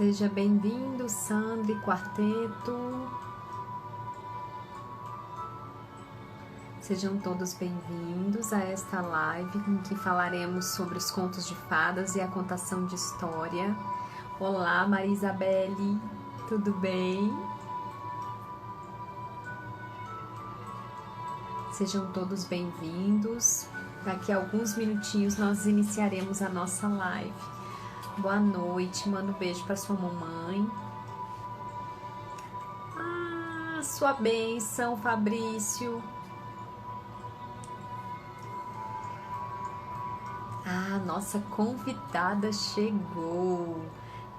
Seja bem-vindo, Sandri Quarteto. Sejam todos bem-vindos a esta live em que falaremos sobre os contos de fadas e a contação de história. Olá, Maria Isabelle, tudo bem? Sejam todos bem-vindos. Daqui a alguns minutinhos nós iniciaremos a nossa live. Boa noite, manda um beijo para sua mamãe. Sua bênção, Fabrício. Nossa convidada chegou.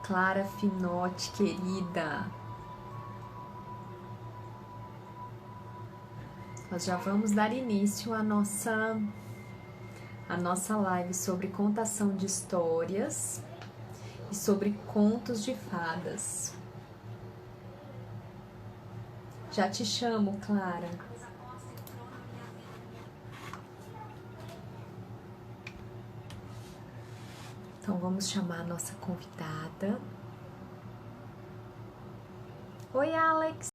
Clara Finotti, querida. Nós já vamos dar início à nossa live sobre contação de histórias e sobre contos de fadas. Já te chamo, Clara. Então vamos chamar a nossa convidada. Oi, Alex.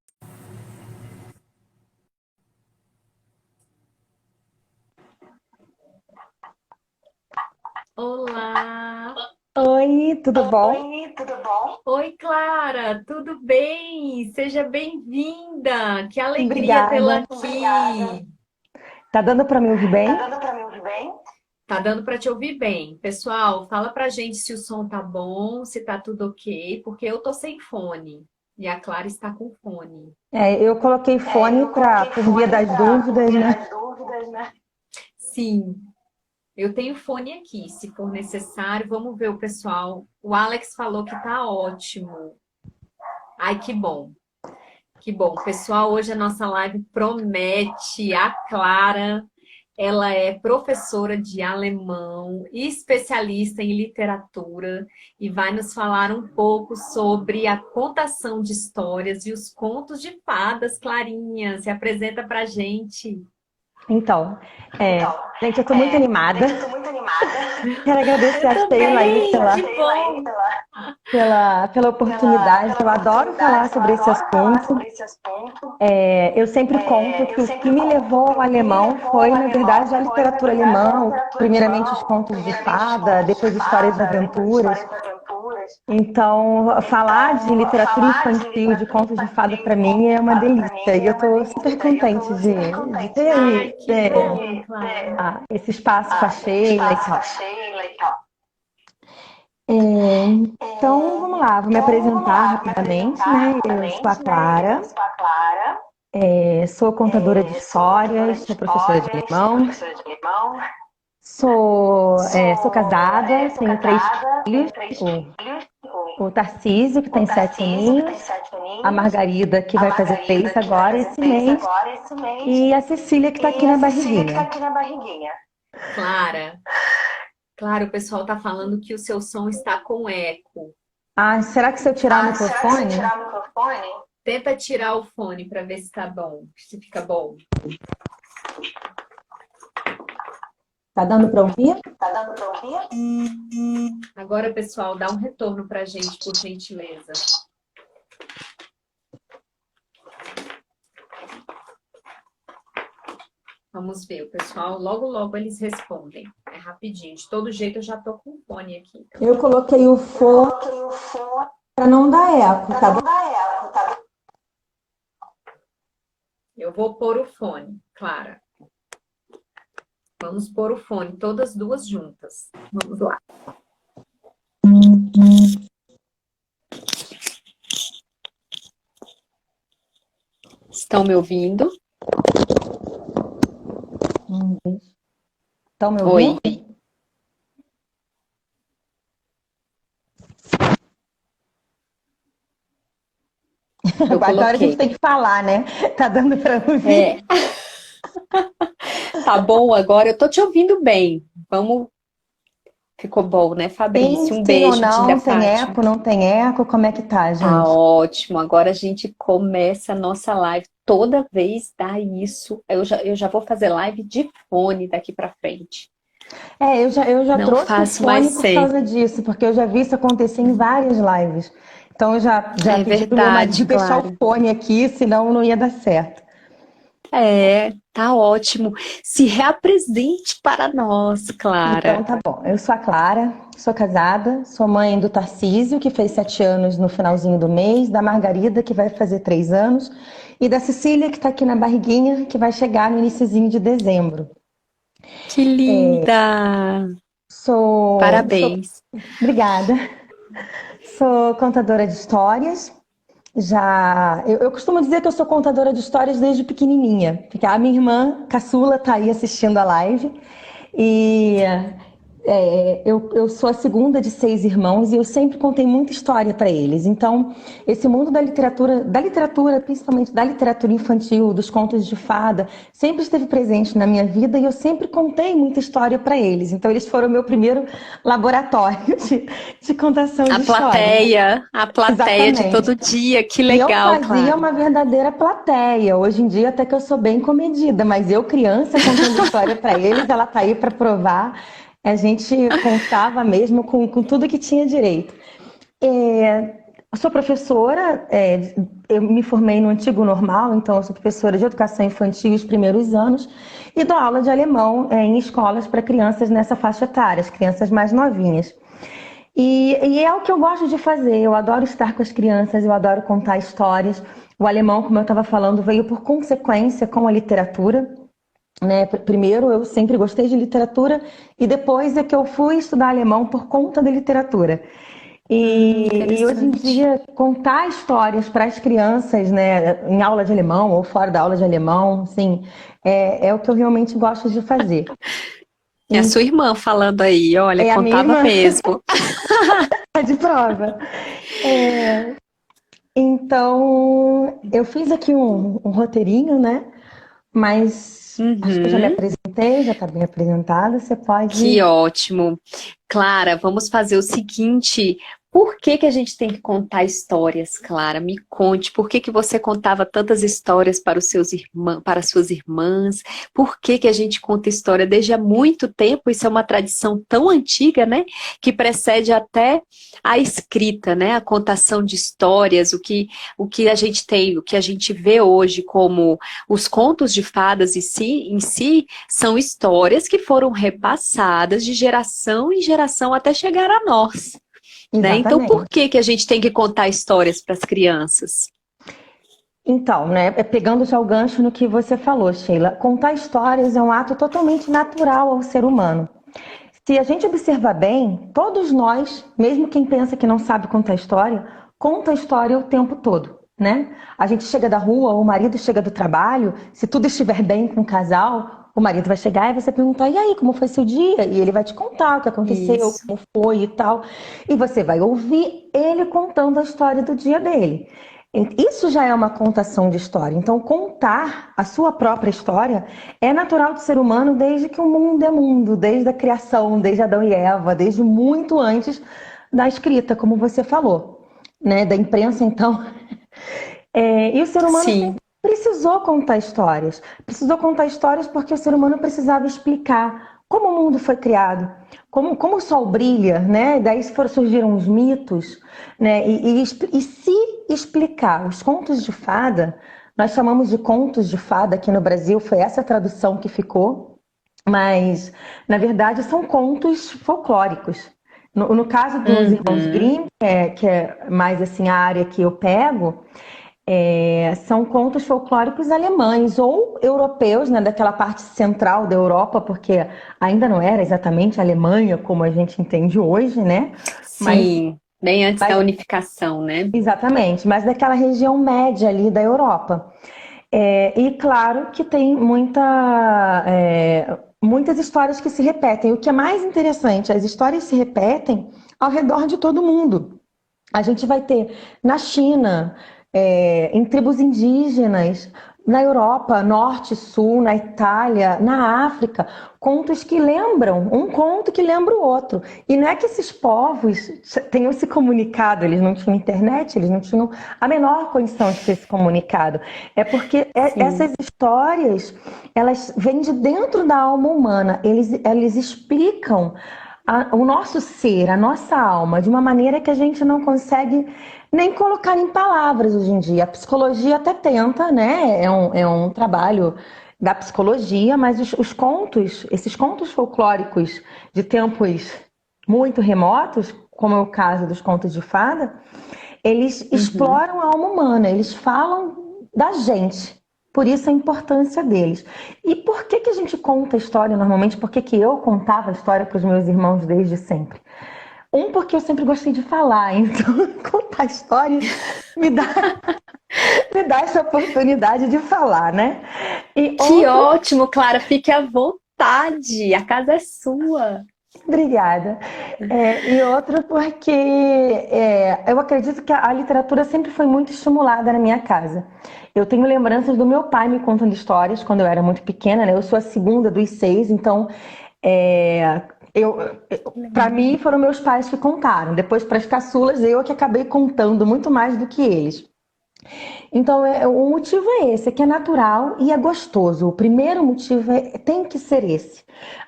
Olá. Oi, tudo bom? Oi, tudo bom? Oi, Clara, tudo bem? Seja bem-vinda. Que alegria tê-la aqui. Tá dando para me ouvir bem? Tá dando para te ouvir bem. Pessoal, fala pra gente se o som tá bom, se tá tudo ok, porque eu tô sem fone e a Clara está com fone. Eu coloquei fone por via das dúvidas, né? Sim, eu tenho fone aqui, se for necessário. Vamos ver o pessoal. O Alex falou que tá ótimo. Ai, que bom. Que bom. Pessoal, hoje a nossa live promete. A Clara, ela é professora de alemão, especialista em literatura e vai nos falar um pouco sobre a contação de histórias e os contos de fadas. Clarinha, se apresenta pra gente. Então, gente, eu tô muito animada. Quero agradecer a Sheila aí pela oportunidade. Eu adoro falar sobre esse assunto. Eu sempre conto que o que me levou ao alemão foi, na verdade, a literatura alemã, primeiramente os contos de fada, depois histórias de aventuras. Então, falar de literatura infantil, de contos de fada, para mim é uma delícia. E eu estou super contente de ter aí esse espaço com a Sheila e tal. Então, vamos lá, vou me apresentar rapidamente, né? Eu sou a Clara, sou contadora de histórias, sou professora de alemão, sou casada, tenho 3 filhos, o Tarcísio, que tem 7 aninhos, a Margarida, que vai fazer 3 agora esse mês, e a Cecília, que está aqui na barriguinha. Clara, o pessoal está falando que o seu som está com eco. Será que se eu tirar o microfone? Tenta tirar o fone para ver se está bom, se fica bom. Tá dando para ouvir? Agora, pessoal, dá um retorno para a gente, por gentileza. Vamos ver, o pessoal, logo eles respondem. É rapidinho. De todo jeito, eu já tô com o fone aqui. Então. Eu coloquei o fone para não dar eco, tá bom? Eu vou pôr o fone, Clara. Vamos pôr o fone, todas duas juntas. Vamos lá. Estão me ouvindo? Estão me ouvindo? Oi. Agora a gente tem que falar, né? Tá dando para ouvir? Tá bom agora? Eu tô te ouvindo bem. Vamos. Ficou bom, né, Fabrício? Um beijo, ou não, Tia tem Fátima. eco, não tem eco, como é que tá, gente? Tá ótimo. Agora a gente começa a nossa live. Toda vez dá isso. Eu já vou fazer live de fone daqui pra frente. Eu já Não trouxe o faço mais fone por sei. causa disso, porque eu já vi isso acontecer em várias lives. Então eu já É pedi pro meu verdade, marido deixar o Clara. fone aqui, senão não ia dar certo. É, tá ótimo. Se reapresente para nós, Então Clara. tá bom. Eu sou a Clara, sou casada, sou mãe do Tarcísio, que fez 7 anos no finalzinho do mês, da Margarida, que vai fazer 3 anos, e da Cecília, que tá aqui na barriguinha, que vai chegar no iniciozinho de dezembro. Que linda! Sou, Parabéns. obrigada. Sou contadora de histórias. Eu costumo dizer que eu sou contadora de histórias desde pequenininha, porque a minha irmã caçula está aí assistindo a live e eu sou a segunda de 6 irmãos e eu sempre contei muita história para eles. Então, esse mundo da literatura, principalmente da literatura infantil, dos contos de fada, sempre esteve presente na minha vida e eu sempre contei muita história para eles. Então, eles foram o meu primeiro laboratório de contação de histórias. A plateia de Exatamente. todo dia. Que E eu legal, fazia Clara. uma verdadeira plateia. Hoje em dia, até que eu sou bem comedida, mas eu, criança, contando história para eles, ela tá aí para provar. A gente contava mesmo com tudo que tinha direito. Eu sou professora, eu me formei no antigo normal, então eu sou professora de educação infantil os primeiros anos e dou aula de alemão em escolas para crianças nessa faixa etária, as crianças mais novinhas. E é o que eu gosto de fazer. Eu adoro estar com as crianças, eu adoro contar histórias. O alemão, como eu estava falando, veio por consequência com a literatura, né? Primeiro, eu sempre gostei de literatura e depois é que eu fui estudar alemão por conta da literatura. E hoje em Interessante. dia, contar histórias para as crianças, né, em aula de alemão ou fora da aula de alemão, assim, é o que eu realmente gosto de fazer. É a E sua irmã falando aí, olha, é a minha contava irmã mesmo. de prova. É, Então, eu fiz aqui um roteirinho, né? Mas acho que eu já me Uhum. apresentei, já está bem apresentada. Você Que pode. ótimo. Clara, vamos fazer o seguinte. Por que que a gente tem que contar histórias, Clara? Me conte, por que que você contava tantas histórias para os seus irmãos, para as suas irmãs? Por que que a gente conta história desde há muito tempo? Isso é uma tradição tão antiga, né? Que precede até a escrita, né? A contação de histórias, o que a gente tem, o que a gente vê hoje como os contos de fadas em si são histórias que foram repassadas de geração em geração até chegar a nós, né? Então, por Exatamente. que que a gente tem que contar histórias para as crianças? Então, né? Pegando já o gancho no que você falou, Sheila, contar histórias é um ato totalmente natural ao ser humano. Se a gente observar bem, todos nós, mesmo quem pensa que não sabe contar história, conta a história o tempo todo, né? A gente chega da rua, o marido chega do trabalho, se tudo estiver bem com o casal, o marido vai chegar e você perguntar: e aí, como foi seu dia? E ele vai te contar o que aconteceu, Isso. como foi e tal. E você vai ouvir ele contando a história do dia dele. Isso já é uma contação de história. Então, contar a sua própria história é natural do ser humano desde que o mundo é mundo, desde a criação, desde Adão e Eva, desde muito antes da escrita, como você falou, né? Da imprensa, então. E o ser humano sempre Sim, precisou contar histórias. Precisou contar histórias porque o ser humano precisava explicar como o mundo foi criado, como o sol brilha, né? Daí surgiram os mitos, né? E se explicar os contos de fada, nós chamamos de contos de fada aqui no Brasil, foi essa a tradução que ficou, mas na verdade são contos folclóricos. No caso dos irmãos uhum. Grimm, que é mais assim a área que eu pego, são contos folclóricos alemães ou europeus, né, daquela parte central da Europa, porque ainda não era exatamente a Alemanha como a gente entende hoje, né? Mas, Sim, bem antes da mas unificação, né? exatamente, mas daquela região média ali da Europa. E claro que tem muitas histórias que se repetem. O que é mais interessante, as histórias se repetem ao redor de todo mundo. A gente vai ter na China, em tribos indígenas, na Europa, Norte, Sul, na Itália, na África, contos que lembram, um conto que lembra o outro. E não é que esses povos tenham se comunicado, eles não tinham internet, eles não tinham a menor condição de ter se comunicado. É porque Sim. essas histórias, elas vêm de dentro da alma humana, eles explicam o nosso ser, a nossa alma, de uma maneira que a gente não consegue nem colocar em palavras hoje em dia. A psicologia até tenta, né? É um trabalho da psicologia, mas os contos, esses contos folclóricos de tempos muito remotos, como é o caso dos contos de fada, eles exploram a alma humana, eles falam da gente. Por isso a importância deles. E por que que a gente conta a história normalmente? Por que que eu contava a história para os meus irmãos desde sempre? Porque eu sempre gostei de falar, então contar histórias me dá, me dá essa oportunidade de falar, né? E Que ótimo, Clara, fique à vontade, a casa é sua. obrigada. E outro porque eu acredito que a literatura sempre foi muito estimulada na minha casa. Eu tenho lembranças do meu pai me contando histórias quando eu era muito pequena, né? Eu sou a segunda dos seis, então é, para mim foram meus pais que contaram. Depois para as caçulas eu que acabei contando muito mais do que eles. Então, o motivo é esse, é que é natural e é gostoso. O primeiro motivo tem que ser esse.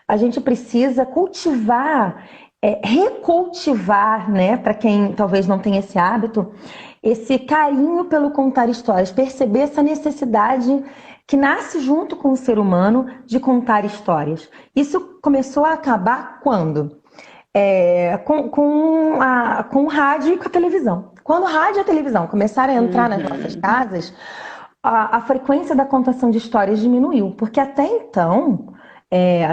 A gente precisa cultivar, recultivar, né, para quem talvez não tenha esse hábito, esse carinho pelo contar histórias, perceber essa necessidade que nasce junto com o ser humano de contar histórias. Isso começou a acabar quando? Com o rádio e com a televisão. Quando o rádio e a televisão começaram a entrar nas nossas casas, a frequência da contação de histórias diminuiu, porque até então,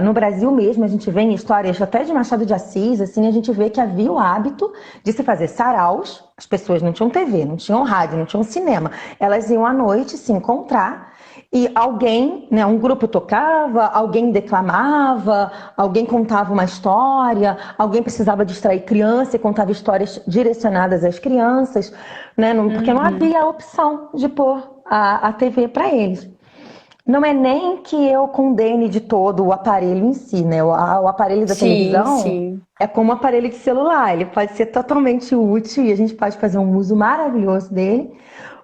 no Brasil mesmo, a gente vê em histórias até de Machado de Assis, assim, a gente vê que havia o hábito de se fazer saraus, as pessoas não tinham TV, não tinham rádio, não tinham cinema, elas iam à noite se encontrar e alguém, né, um grupo tocava, alguém declamava, alguém contava uma história, alguém precisava distrair criança e contava histórias direcionadas às crianças, né, porque não havia a opção de pôr a TV para eles. Não é nem que eu condene de todo o aparelho em si, né? O aparelho da televisão Sim. é como um aparelho de celular, ele pode ser totalmente útil e a gente pode fazer um uso maravilhoso dele.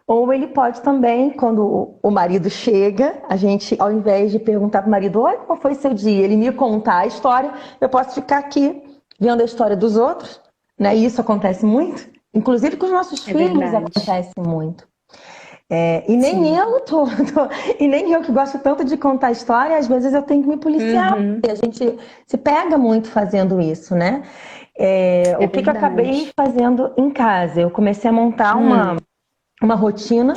Ou ele pode também, quando o marido chega, a gente, ao invés de perguntar para o marido, oi, como foi seu dia? Ele me contar a história, eu posso ficar aqui vendo a história dos outros, né? E isso acontece muito. Inclusive com os nossos É filhos verdade. acontece muito. E nem Sim. e nem eu que gosto tanto de contar história, às vezes eu tenho que me policiar, porque a gente se pega muito fazendo isso, né? O que eu acabei fazendo em casa? Eu comecei a montar uma rotina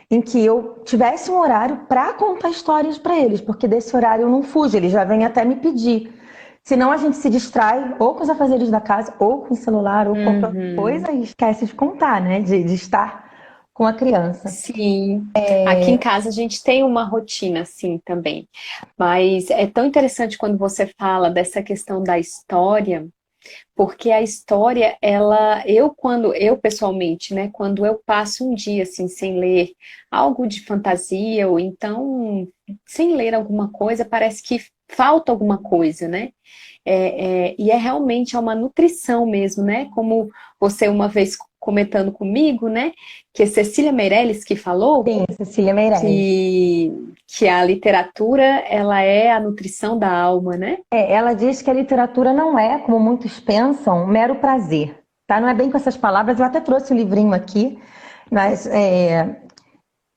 em que eu tivesse um horário para contar histórias para eles, porque desse horário eu não fujo, eles já vêm até me pedir. Senão a gente se distrai ou com os afazeres da casa, ou com o celular, ou com qualquer coisa e esquece de contar, né? De estar com a criança. Sim, aqui em casa a gente tem uma rotina assim também, mas é tão interessante quando você fala dessa questão da história, porque a história, eu pessoalmente, né, quando eu passo um dia assim sem ler algo de fantasia ou então sem ler alguma coisa, parece que falta alguma coisa, né? E realmente é uma nutrição mesmo, né? Como você uma vez comentando comigo, né? Que é Cecília Meirelles que falou Sim, Cecília Meirelles. que a literatura, ela é a nutrição da alma, né? Ela diz que a literatura não é, como muitos pensam, mero prazer. Tá? Não é bem com essas palavras, eu até trouxe o livrinho aqui, mas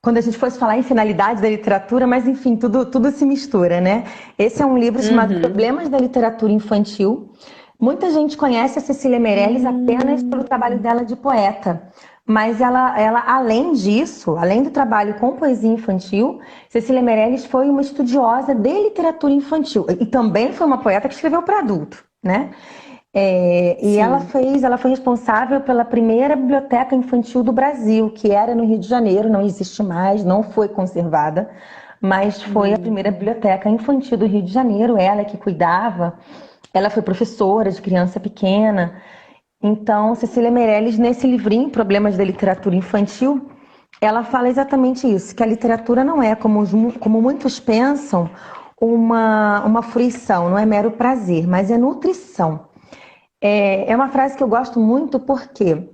quando a gente fosse falar em finalidade da literatura, mas enfim, tudo se mistura, né? Esse é um livro chamado Problemas da Literatura Infantil. Muita gente conhece a Cecília Meirelles apenas pelo trabalho dela de poeta. Mas ela, além disso, além do trabalho com poesia infantil, Cecília Meirelles foi uma estudiosa de literatura infantil. E também foi uma poeta que escreveu para adulto, né? E ela foi responsável pela primeira biblioteca infantil do Brasil, que era no Rio de Janeiro, não existe mais, não foi conservada, mas foi a primeira biblioteca infantil do Rio de Janeiro, ela que cuidava. Ela foi professora de criança pequena. Então, Cecília Meirelles, nesse livrinho, Problemas da Literatura Infantil, ela fala exatamente isso, que a literatura não é, como muitos pensam, uma fruição, não é mero prazer, mas é nutrição. É uma frase que eu gosto muito porque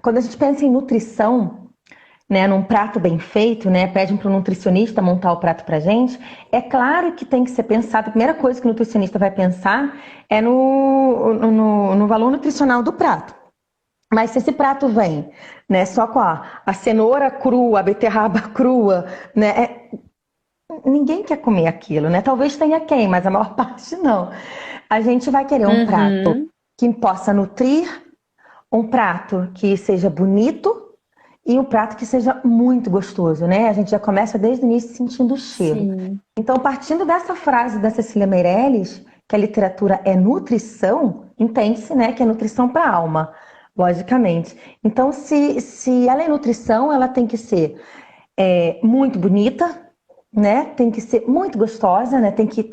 quando a gente pensa em nutrição, né, num prato bem feito, né, pedem para o nutricionista montar o prato pra gente, é claro que tem que ser pensado, a primeira coisa que o nutricionista vai pensar é no valor nutricional do prato. Mas se esse prato vem, né, só com a cenoura crua, a beterraba crua, né, ninguém quer comer aquilo, né? Talvez tenha quem, mas a maior parte não. A gente vai querer um prato Uhum. que possa nutrir, um prato que seja bonito e um prato que seja muito gostoso, né? A gente já começa desde o início sentindo o cheiro. Sim. Então, partindo dessa frase da Cecília Meirelles, que a literatura é nutrição, entende-se, né, que é nutrição para a alma, logicamente. Então, se ela é nutrição, ela tem que ser muito bonita, né? Tem que ser muito gostosa, né? Tem que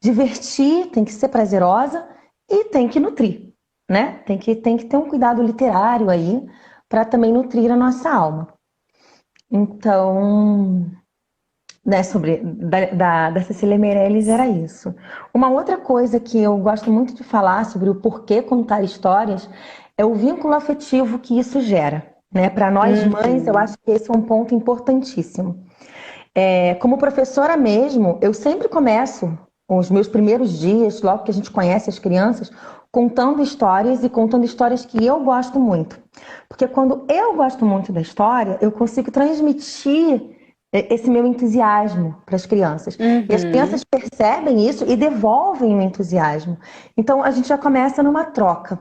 divertir, tem que ser prazerosa e tem que nutrir, né? Tem que ter um cuidado literário aí para também nutrir a nossa alma. Então, né, da Cecília Meirelles era isso. Uma outra coisa que eu gosto muito de falar sobre o porquê contar histórias é o vínculo afetivo que isso gera, né? Para nós mães, eu Uhum. acho que esse é um ponto importantíssimo. Como professora mesmo, eu sempre começo os meus primeiros dias, logo que a gente conhece as crianças, contando histórias e contando histórias que eu gosto muito. Porque quando eu gosto muito da história, eu consigo transmitir esse meu entusiasmo para as crianças. E as Uhum. crianças percebem isso e devolvem o entusiasmo. Então a gente já começa numa troca.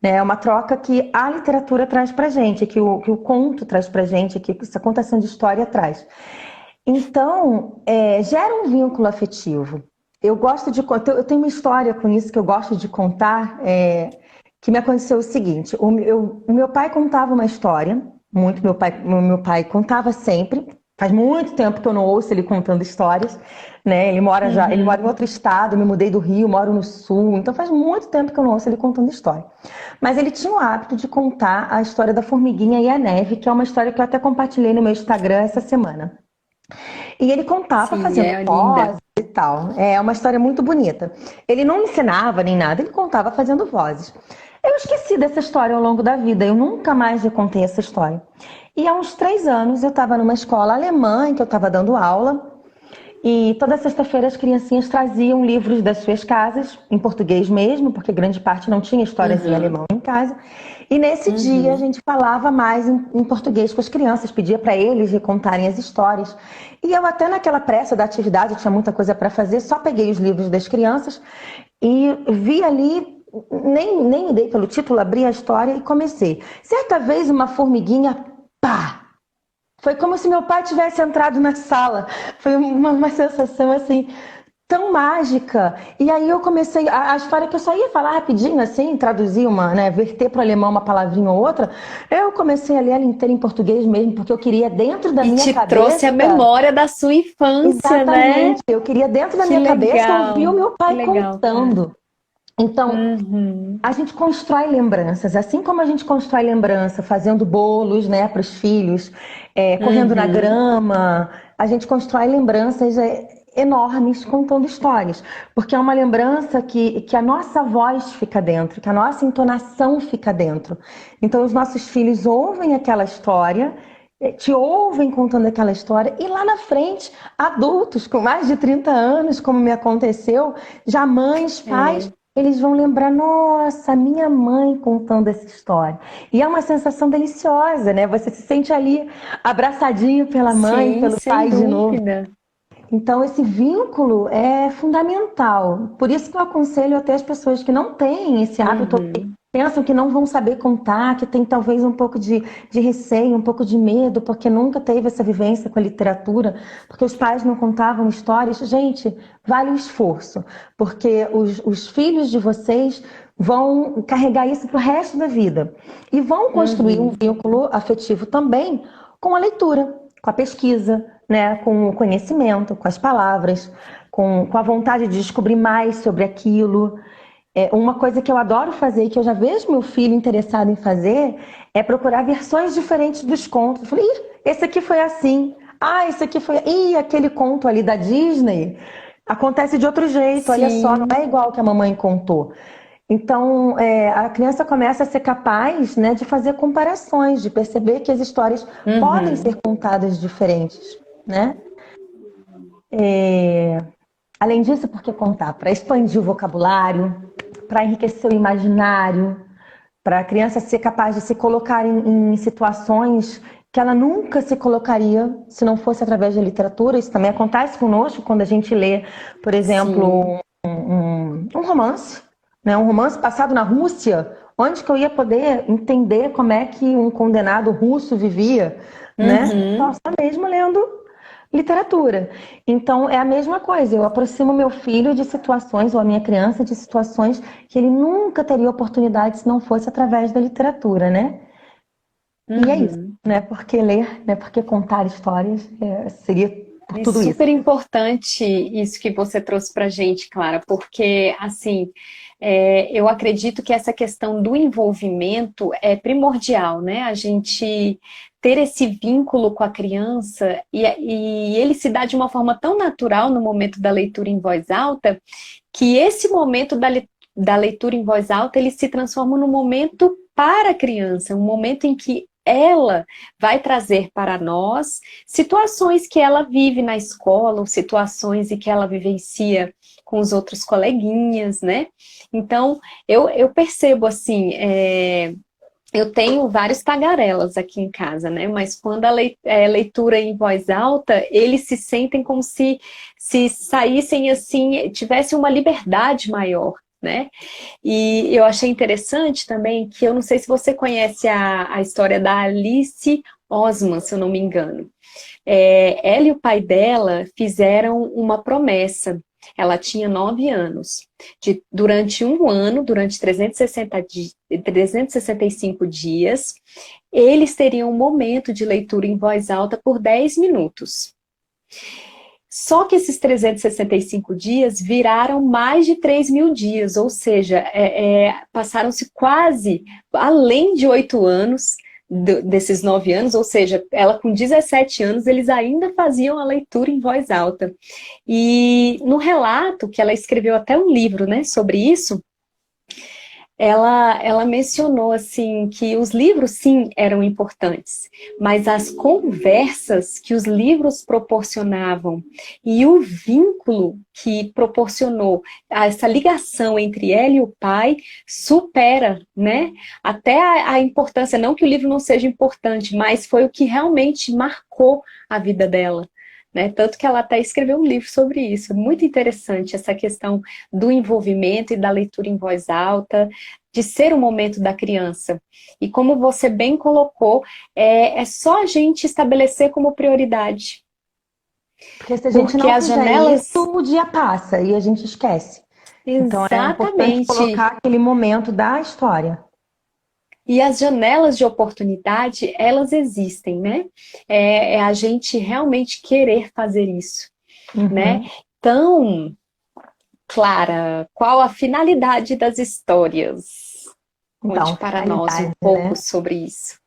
É uma troca que a literatura traz para gente, que o conto traz para gente, que essa contação de história traz. Então, gera um vínculo afetivo. Eu gosto de contar, eu tenho uma história com isso que eu gosto de contar, que me aconteceu o seguinte: o meu pai contava uma história, muito, meu pai contava sempre. Faz muito tempo que eu não ouço ele contando histórias, né? Ele mora em Uhum. outro estado, eu me mudei do Rio, moro no Sul, então faz muito tempo que eu não ouço ele contando história. Mas ele tinha o hábito de contar a história da formiguinha e a neve, que é uma história que eu até compartilhei no meu Instagram essa semana. E ele contava Sim, fazendo é linda. vozes e tal. É uma história muito bonita. Ele não ensinava nem nada, ele contava fazendo vozes. Eu esqueci dessa história ao longo da vida, eu nunca mais contei essa história. E há uns 3 anos eu estava numa escola alemã em que eu estava dando aula. E toda sexta-feira as criancinhas traziam livros das suas casas, em português mesmo, porque grande parte não tinha histórias em Uhum. alemão em casa. E nesse dia a Uhum. gente falava mais em português com as crianças, pedia para eles recontarem as histórias. E eu até naquela pressa da atividade, eu tinha muita coisa para fazer, só peguei os livros das crianças e vi ali, nem me dei pelo título, abri a história e comecei. Certa vez uma formiguinha, pá! Foi como se meu pai tivesse entrado na sala. Foi uma sensação assim tão mágica. E aí eu comecei a história que eu só ia falar rapidinho assim, traduzir né, verter para o alemão uma palavrinha ou outra. Eu comecei a ler ela inteira em português mesmo, porque eu queria dentro da E minha te trouxe a cabeça. memória da sua infância, né? Exatamente, eu queria dentro da Que minha cabeça ouvir o legal, meu que pai legal, cara. contando. Então, Uhum. a gente constrói lembranças, assim como a gente constrói lembrança fazendo bolos, né, para os filhos, correndo na Uhum. grama, a gente constrói lembranças enormes contando histórias, porque é uma lembrança que a nossa voz fica dentro, que a nossa entonação fica dentro. Então os nossos filhos ouvem aquela história, te ouvem contando aquela história, e lá na frente, adultos com mais de 30 anos, como me aconteceu, já mães, pais, É, eles vão lembrar, nossa, minha mãe contando essa história. E é uma sensação deliciosa, né? Você se sente ali abraçadinho pela mãe, sim, pelo sem pai de novo. dúvida. Então, esse vínculo é fundamental. Por isso que eu aconselho até as pessoas que não têm esse hábito, Uhum. pensam que não vão saber contar, que tem talvez um pouco de receio, um pouco de medo, porque nunca teve essa vivência com a literatura, porque os pais não contavam histórias. Gente, vale o esforço, porque os filhos de vocês vão carregar isso para o resto da vida e vão construir um Uhum. vínculo afetivo também com a leitura, com a pesquisa, né? Com o conhecimento, com as palavras, com a vontade de descobrir mais sobre aquilo. Uma coisa que eu adoro fazer e que eu já vejo meu filho interessado em fazer é procurar versões diferentes dos contos. Eu falei, ih, esse aqui foi assim. Ah, esse aqui foi. Ih, aquele conto ali da Disney acontece de outro jeito. Olha só, não Sim. é igual que a mamãe contou. Então, a criança começa a ser capaz, né, de fazer comparações, de perceber que as histórias podem ser Uhum. contadas diferentes, né? Além disso, por que contar? Para expandir o vocabulário, para enriquecer o imaginário, para a criança ser capaz de se colocar em situações que ela nunca se colocaria se não fosse através da literatura. Isso também acontece conosco quando a gente lê, por Sim. exemplo, um romance, né? Um romance passado na Rússia, onde que eu ia poder entender como é que um condenado russo vivia, né? Uhum. Só mesmo lendo literatura. Então, é a mesma coisa. Eu aproximo meu filho de situações, ou a minha criança de situações que ele nunca teria oportunidade se não fosse através da literatura, né? E é isso, Uhum. né? Porque ler, né? Porque contar histórias seria por É tudo isso. super importante isso que você trouxe para a gente, Clara, porque, assim, eu acredito que essa questão do envolvimento é primordial, né? A gente ter esse vínculo com a criança e ele se dá de uma forma tão natural no momento da leitura em voz alta, que esse momento da leitura em voz alta, ele se transforma num momento para a criança, um momento em que ela vai trazer para nós situações que ela vive na escola, ou situações em que ela vivencia com os outros coleguinhas, né? Então, eu percebo assim, eu tenho vários tagarelas aqui em casa, né? Mas quando a leitura em voz alta, eles se sentem como se saíssem assim, tivessem uma liberdade maior, né? E eu achei interessante também que eu não sei se você conhece a história da Alice Osman, se eu não me engano. Ela e o pai dela fizeram uma promessa. Ela tinha 9 anos. Durante um ano, durante 365 dias, eles teriam um momento de leitura em voz alta por 10 minutos. Só que esses 365 dias viraram mais de 3.000 dias, ou seja, passaram-se quase além de 8 anos desses 9 anos, ou seja, ela com 17 anos, eles ainda faziam a leitura em voz alta. E no relato, que ela escreveu até um livro, né, sobre isso, ela mencionou assim que os livros sim eram importantes, mas as conversas que os livros proporcionavam e o vínculo que proporcionou essa ligação entre ela e o pai supera, né? Até a importância, não que o livro não seja importante, mas foi o que realmente marcou a vida dela. Né? Tanto que ela até escreveu um livro sobre isso. Muito interessante essa questão do envolvimento e da leitura em voz alta, de ser o momento da criança. E como você bem colocou, é só a gente estabelecer como prioridade. Porque se a gente Porque não as fizer isso, janelas, o dia passa e a gente esquece. Então, é importante exatamente, colocar aquele momento da história. e as janelas de oportunidade, elas existem, né? É a gente realmente querer fazer isso, né? Uhum. Então, Clara, qual a finalidade das histórias? Conte Então, para nós um finalidade, pouco né? sobre isso.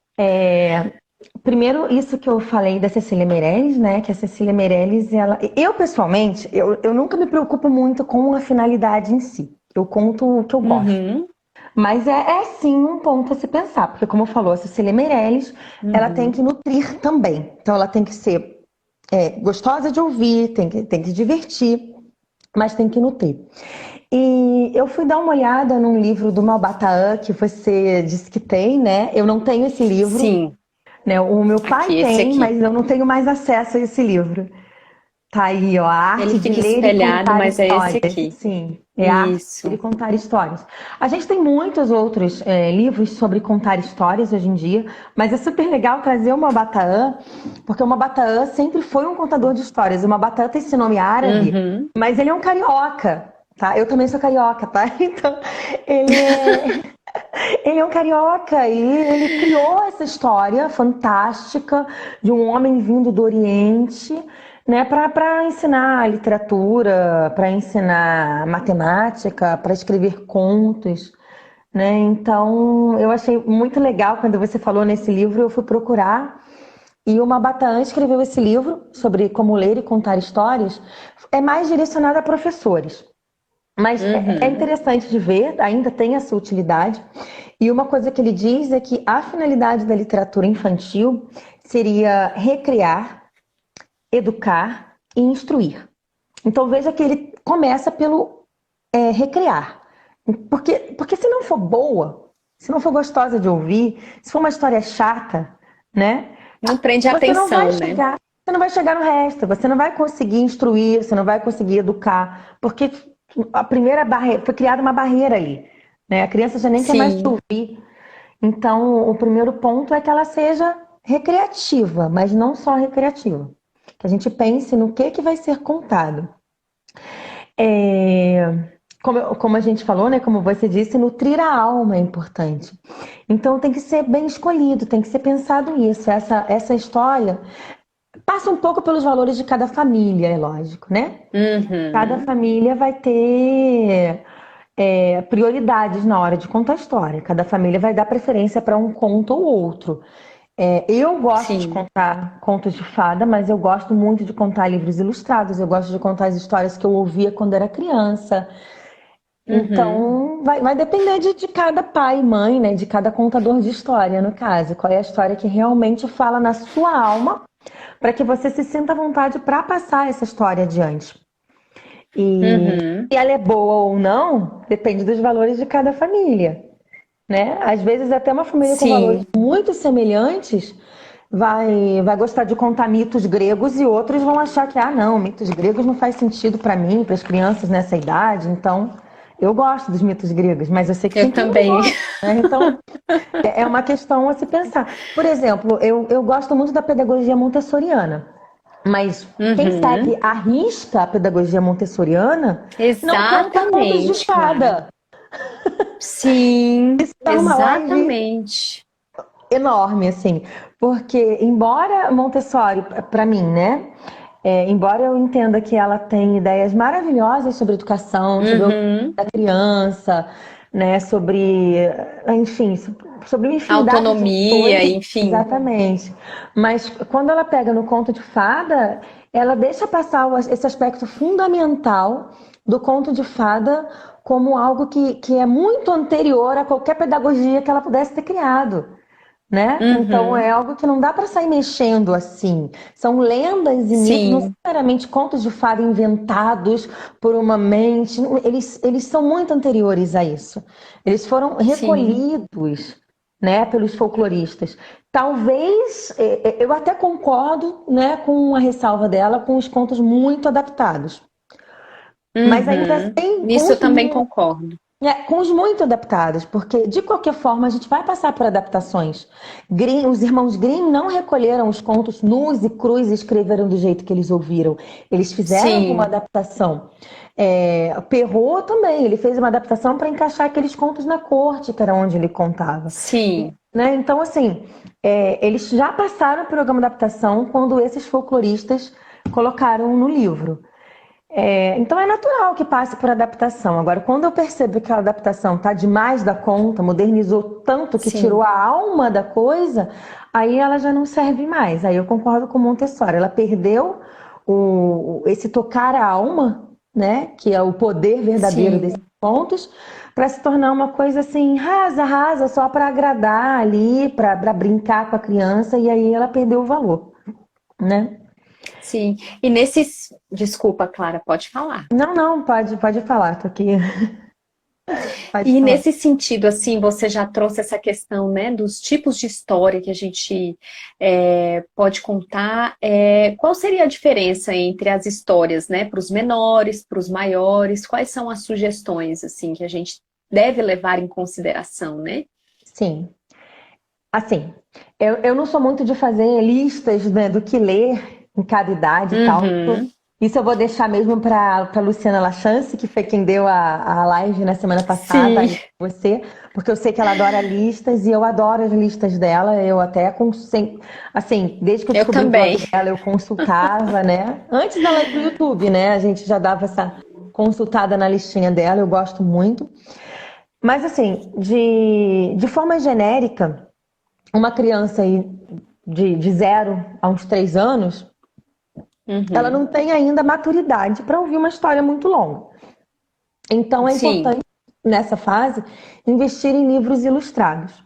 Primeiro, isso que eu falei da Cecília Meirelles, né? Que a Cecília Meirelles, ela... Eu, pessoalmente, eu nunca me preocupo muito com a finalidade em si. Eu conto o que eu gosto. Uhum, Mas é sim um ponto a se pensar, porque como falou, a Cecília Meirelles, ela tem que uhum. nutrir também. Então ela tem que ser gostosa de ouvir, tem que divertir, mas tem que nutrir. E eu fui dar uma olhada num livro do Malbataã, que você disse que tem, né? Eu não tenho esse livro, Sim, né? O meu pai aqui, esse tem, aqui. mas eu não tenho mais acesso a esse livro. Tá aí, ó, a Ele arte de fica ler e espelhado, contar mas é esse histórias. aqui. Sim, é a arte de ler e Isso. contar histórias. A gente tem muitos outros livros sobre contar histórias hoje em dia, mas é super legal trazer uma Bataã, porque uma Bataã sempre foi um contador de histórias. Uma Bataã tem esse nome árabe, Uhum. mas ele é um carioca, tá? Eu também sou carioca, tá? Então, ele é, ele é um carioca e ele criou essa história fantástica de um homem vindo do Oriente, né, para ensinar literatura, para ensinar matemática, para escrever contos, né? Então, eu achei muito legal quando você falou nesse livro, eu fui procurar. E o Mabatan escreveu esse livro sobre como ler e contar histórias, é mais direcionado a professores. Mas é Uhum. interessante de ver, ainda tem essa utilidade. E uma coisa que ele diz é que a finalidade da literatura infantil seria recriar, educar e instruir. Então veja que ele começa pelo recriar. Porque se não for boa, se não for gostosa de ouvir, se for uma história chata, né? Não prende a Você não vai atenção, né? chegar, você não vai chegar no resto, você não vai conseguir instruir, você não vai conseguir educar, porque a primeira barreira, foi criada uma barreira ali, né? A criança já nem quer mais te Sim. ouvir. Então, o primeiro ponto é que ela seja recreativa, mas não só recreativa. Que a gente pense no que vai ser contado. Como a gente falou, né? Como você disse, nutrir a alma é importante. Então tem que ser bem escolhido, tem que ser pensado isso. Essa história passa um pouco pelos valores de cada família, é lógico, né? Cada Uhum. família vai ter prioridades na hora de contar a história. Cada família vai dar preferência para um conto ou outro. Eu gosto de Sim. contar contos de fada, mas eu gosto muito de contar livros ilustrados. Eu gosto de contar as histórias que eu ouvia quando era criança. Uhum. Então, vai depender de cada pai e mãe, né? De cada contador de história, no caso. Qual é a história que realmente fala na sua alma, para que você se sinta à vontade para passar essa história adiante. E Uhum. se ela é boa ou não, depende dos valores de cada família, né? Às vezes até uma família com valores Sim. muito semelhantes vai gostar de contar mitos gregos e outros vão achar que, ah, não, mitos gregos não faz sentido para mim, para as crianças nessa idade. Então, eu gosto dos mitos gregos, mas eu sei que Eu tem quem não também. gosta, né? Então, é uma questão a se pensar. Por exemplo, eu gosto muito da pedagogia montessoriana. Mas quem segue Uhum. à risca a pedagogia montessoriana não conta contos de Exatamente, Clara. fada. Sim, Isso é uma live exatamente. enorme, assim. Porque, embora Montessori, para mim, né? Embora eu entenda que ela tem ideias maravilhosas sobre educação, sobre o Uhum. da criança, né? Enfim, sobre uma infinidade de Autonomia, coisas. enfim. Exatamente. Mas quando ela pega no conto de fada, ela deixa passar esse aspecto fundamental do conto de fada como algo que é muito anterior a qualquer pedagogia que ela pudesse ter criado, né? Então é Uhum. algo que não dá para sair mexendo assim. São lendas e mitos, não Sim, necessariamente contos de fada inventados por uma mente. Eles são muito anteriores a isso. Eles foram sim. recolhidos, né, pelos folcloristas. Talvez eu até concordo, né, com a ressalva dela, com os contos muito adaptados. Mas ainda Uhum. assim, Nisso eu também concordo. com os muito adaptados, porque de qualquer forma a gente vai passar por adaptações. Os irmãos Grimm não recolheram os contos nus e crus e escreveram do jeito que eles ouviram. Eles fizeram alguma Sim, adaptação. Perrault também, ele fez uma adaptação para encaixar aqueles contos na corte, que era onde ele contava. sim. Né? Então, assim, eles já passaram por alguma adaptação quando esses folcloristas colocaram no livro. Então é natural que passe por adaptação. Agora, quando eu percebo que a adaptação está demais da conta, modernizou tanto que tirou Sim, a alma da coisa, aí ela já não serve mais. Aí eu concordo com Montessori. Ela perdeu esse tocar a alma, né, que é o poder verdadeiro desses sim, pontos, para se tornar uma coisa assim rasa, rasa, só para agradar ali, para brincar com a criança, e aí ela perdeu o valor, né? sim. E nesses. Desculpa, Clara, pode falar. Não, não, pode falar, tô aqui. Pode E falar. nesse sentido, assim, você já trouxe essa questão, né, dos tipos de história que a gente pode contar. Qual seria a diferença entre as histórias, né, para os menores, para os maiores? Quais são as sugestões, assim, que a gente deve levar em consideração, né? Sim, assim, eu não sou muito de fazer listas, né, do que ler em cada idade e tal. Uhum. Isso eu vou deixar mesmo para Luciana Lachance, que foi quem deu a live na semana passada, aí Sim, com você, porque eu sei que ela adora listas e eu adoro as listas dela. Eu até, assim, desde que eu eu descobri o blog também. dela, eu consultava, né? Antes dela ir pro YouTube, né? A gente já dava essa consultada na listinha dela, eu gosto muito. Mas, assim, de forma genérica, uma criança aí de 0 a uns 3 anos, ela Uhum. não tem ainda maturidade para ouvir uma história muito longa. Então é Sim, importante, nessa fase, investir em livros ilustrados,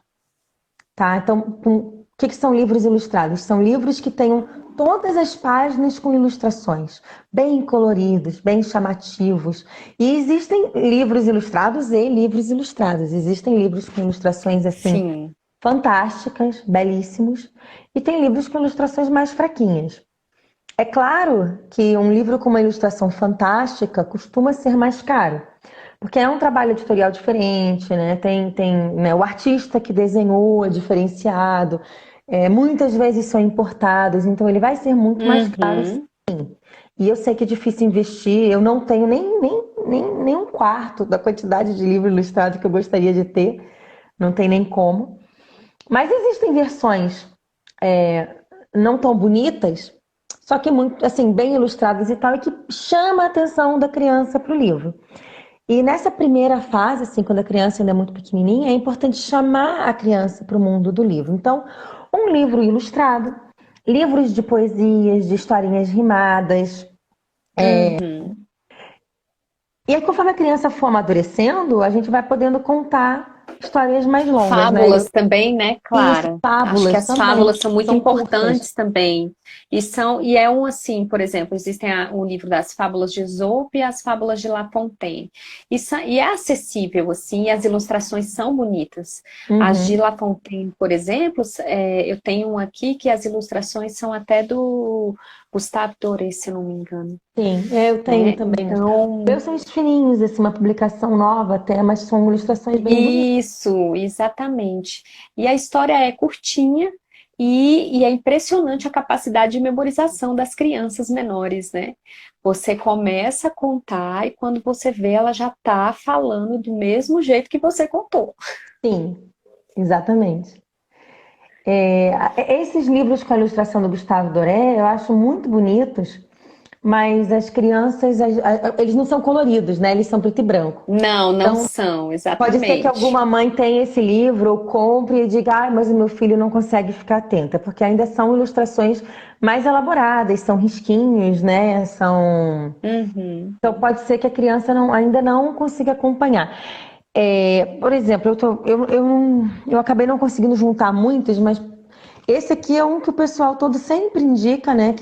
tá? Então, o que são livros ilustrados? São livros que tenham todas as páginas com ilustrações, bem coloridos, bem chamativos. E existem livros ilustrados e livros ilustrados. Existem livros com ilustrações assim sim. fantásticas, belíssimos, e tem livros com ilustrações mais fraquinhas. É claro que um livro com uma ilustração fantástica costuma ser mais caro, porque é um trabalho editorial diferente, né? Tem, né, o artista que desenhou é diferenciado, muitas vezes são importados, então ele vai ser muito mais caro. Uhum. E eu sei que é difícil investir, eu não tenho nem um quarto da quantidade de livro ilustrado que eu gostaria de ter, não tem nem como. Mas existem versões não tão bonitas, só que muito, assim, bem ilustradas e tal, e que chama a atenção da criança para o livro. E nessa primeira fase, assim, quando a criança ainda é muito pequenininha, é importante chamar a criança para o mundo do livro. Então, um livro ilustrado, livros de poesias, de historinhas rimadas. Uhum. E aí, conforme a criança for amadurecendo, a gente vai podendo contar histórias mais longas, né? Fábulas também, né, Isso, Clara? Acho que fábulas as também, fábulas são muito são curtas. importantes também. E é um assim, por exemplo, existem o livro das fábulas de Esopo e as fábulas de La Fontaine. E é acessível, assim, e as ilustrações são bonitas. As de Uhum. La Fontaine, por exemplo, eu tenho um aqui que as ilustrações são até do Gustave Doré, se eu não me engano, Sim, eu tenho né? também. Os Então, meus são fininhos, assim, uma publicação nova até, mas são ilustrações bem bonitas. isso, exatamente. E a história é curtinha e é impressionante a capacidade de memorização das crianças menores, né? Você começa a contar e quando você vê, ela já está falando do mesmo jeito que você contou. Sim, exatamente. Esses livros com a ilustração do Gustavo Doré eu acho muito bonitos, mas as crianças, eles não são coloridos, né? Eles são preto e branco. Não, não Então, são, pode ser que exatamente. alguma mãe tenha esse livro ou compre e diga, ah, mas o meu filho não consegue ficar atenta, porque ainda são ilustrações mais elaboradas, são risquinhos, né? Uhum. Então pode ser que a criança ainda não consiga acompanhar. Por exemplo, eu acabei não conseguindo juntar muitos, mas esse aqui é um que o pessoal todo sempre indica, né?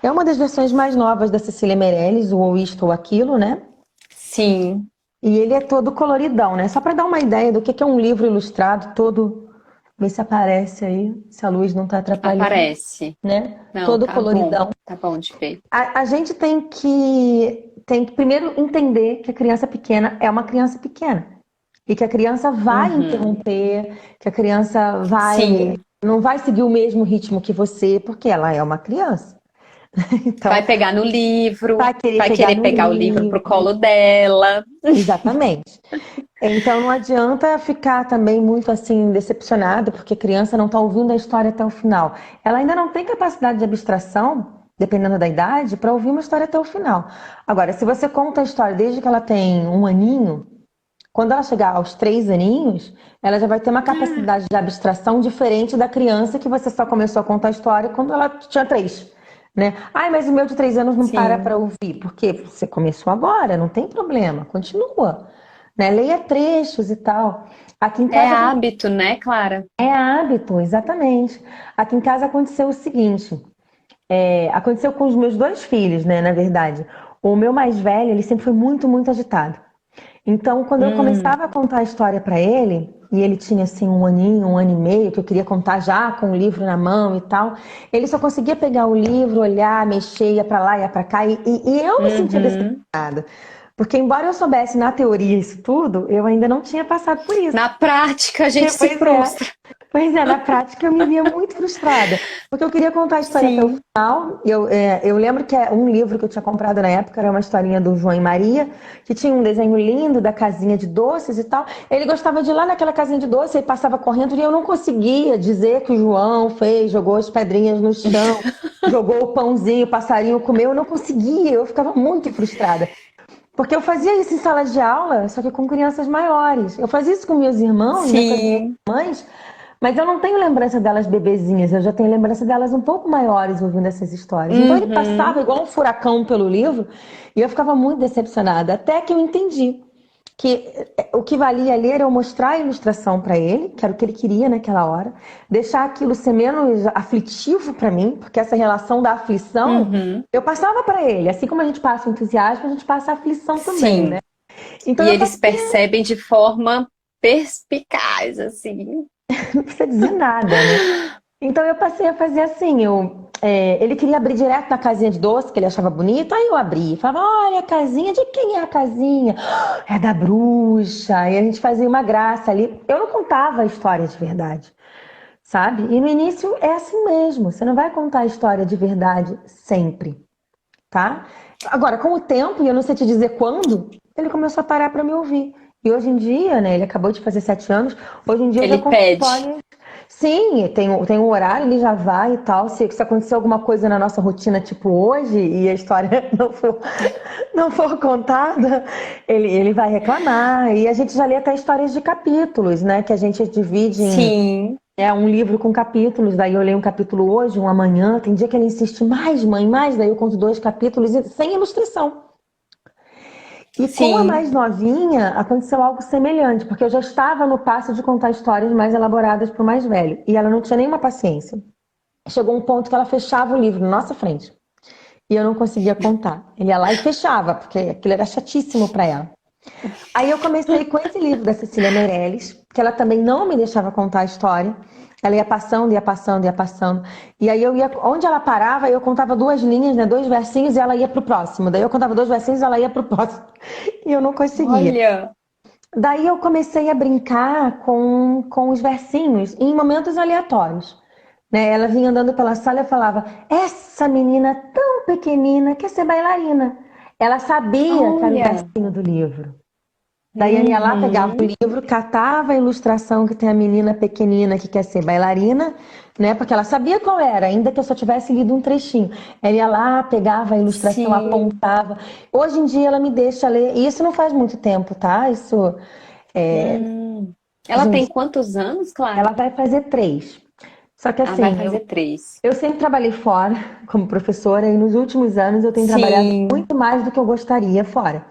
É uma das versões mais novas da Cecília Meirelles, o Ou Isto ou Aquilo, né? Sim, E ele é todo coloridão, né? Só para dar uma ideia do que é um livro ilustrado todo. Vê se aparece aí, se a luz não está atrapalhando, aparece. né? Não, Todo coloridão. tá bom de ver. A gente tem que primeiro entender que a criança pequena é uma criança pequena. E que a criança vai Uhum. interromper, que a criança Sim, não vai seguir o mesmo ritmo que você, porque ela é uma criança. Então, vai pegar no livro, vai querer vai pegar querer no pegar o livro pro livro. colo dela. Exatamente. Então não adianta ficar também muito assim decepcionada, porque a criança não está ouvindo a história até o final. Ela ainda não tem capacidade de abstração, dependendo da idade, para ouvir uma história até o final. Agora, se você conta a história desde que ela tem 1 aninho, quando ela chegar aos 3 aninhos, ela já vai ter uma capacidade de abstração diferente da criança que você só começou a contar a história quando ela tinha 3. Né? Ai, mas o meu de 3 anos não para Sim. ouvir, porque você começou agora, não tem problema, continua. Né? Leia trechos e tal. Aqui em É casa hábito, né, Clara? é hábito, exatamente. Aqui em casa aconteceu o seguinte: aconteceu com os meus 2 filhos, né? Na verdade, o meu mais velho, ele sempre foi muito, muito agitado. Então, quando eu Hum, começava a contar a história para ele, e ele tinha assim 1 aninho, 1 ano e meio, que eu queria contar já com o livro na mão e tal, ele só conseguia pegar o livro, olhar, mexer, ia para lá, ia para cá, e eu me sentia uhum. decepcionada. Porque, embora eu soubesse na teoria isso tudo, eu ainda não tinha passado por isso. Na prática, a gente se Pois é. frustra. Pois é, na prática eu me via muito frustrada, porque eu queria contar a história até o Sim. final. Eu lembro que um livro que eu tinha comprado na época era uma historinha do João e Maria, que tinha um desenho lindo da casinha de doces e tal. Ele gostava de ir lá naquela casinha de doces e passava correndo e eu não conseguia dizer que o João fez, jogou as pedrinhas no chão, jogou o pãozinho, o passarinho comeu. Eu não conseguia, eu ficava muito frustrada. Porque eu fazia isso em sala de aula, só que com crianças maiores. Eu fazia isso com meus irmãos, né, com as minhas Sim, mães, mas eu não tenho lembrança delas bebezinhas, eu já tenho lembrança delas um pouco maiores ouvindo essas histórias. Então ele uhum, passava igual um furacão pelo livro e eu ficava muito decepcionada, até que eu entendi que o que valia ali era eu mostrar a ilustração para ele, que era o que ele queria naquela hora, deixar aquilo ser menos aflitivo para mim, porque essa relação da aflição uhum, eu passava para ele, assim como a gente passa o entusiasmo, a gente passa a aflição também, né? sim. Então E eu eles passei, percebem de forma perspicaz, assim. não precisa dizer nada, né? Então eu passei a fazer assim, ele queria abrir direto na casinha de doce, que ele achava bonita, aí eu abri, falava, olha a casinha, de quem é a casinha? É da bruxa, e a gente fazia uma graça ali. Eu não contava a história de verdade, sabe? E no início é assim mesmo, você não vai contar a história de verdade sempre, tá? Agora, com o tempo, e eu não sei te dizer quando, ele começou a parar para me ouvir. E hoje em dia, né, ele acabou de fazer 7 anos, hoje em dia eu já Ele conto pede. histórias. Sim, tem um horário, ele já vai e tal. Se acontecer alguma coisa na nossa rotina, tipo hoje, e a história não for contada, ele vai reclamar. E a gente já lê até histórias de capítulos, né? Que a gente divide em Sim, um livro com capítulos. Daí eu leio um capítulo hoje, um amanhã. Tem dia que ele insiste mais, mãe, mais. Daí eu conto 2 capítulos sem ilustração. E com a sim. mais novinha, aconteceu algo semelhante, porque eu já estava no passo de contar histórias mais elaboradas para o mais velho. E ela não tinha nenhuma paciência. Chegou um ponto que ela fechava o livro na nossa frente. E eu não conseguia contar. Ele ia lá e fechava, porque aquilo era chatíssimo para ela. Aí eu comecei com esse livro da Cecília Meirelles, que ela também não me deixava contar a história. Ela ia passando, ia passando, ia passando. E aí eu ia, onde ela parava, eu contava 2 linhas, né, 2 versinhos, e ela ia pro próximo. Daí eu contava 2 versinhos, e ela ia pro próximo. E eu não conseguia. Olha, Daí eu comecei a brincar com os versinhos em momentos aleatórios. Né? Ela vinha andando pela sala e eu falava: essa menina tão pequenina quer ser bailarina. Ela sabia que era o olha. versinho do livro. Daí eu ia lá, pegava o Uhum, livro, catava a ilustração que tem a menina pequenina que quer ser bailarina, né? Porque ela sabia qual era, ainda que eu só tivesse lido um trechinho. Ela ia lá, pegava a ilustração, sim. apontava. Hoje em dia ela me deixa ler, e isso não faz muito tempo, tá? Isso, Hum. Ela hoje em tem dia, quantos anos, ela Clara? vai fazer 3. Só que Ah, vai assim, fazer 3. eu sempre trabalhei fora como professora e nos últimos anos eu tenho trabalhado Sim, muito mais do que eu gostaria fora.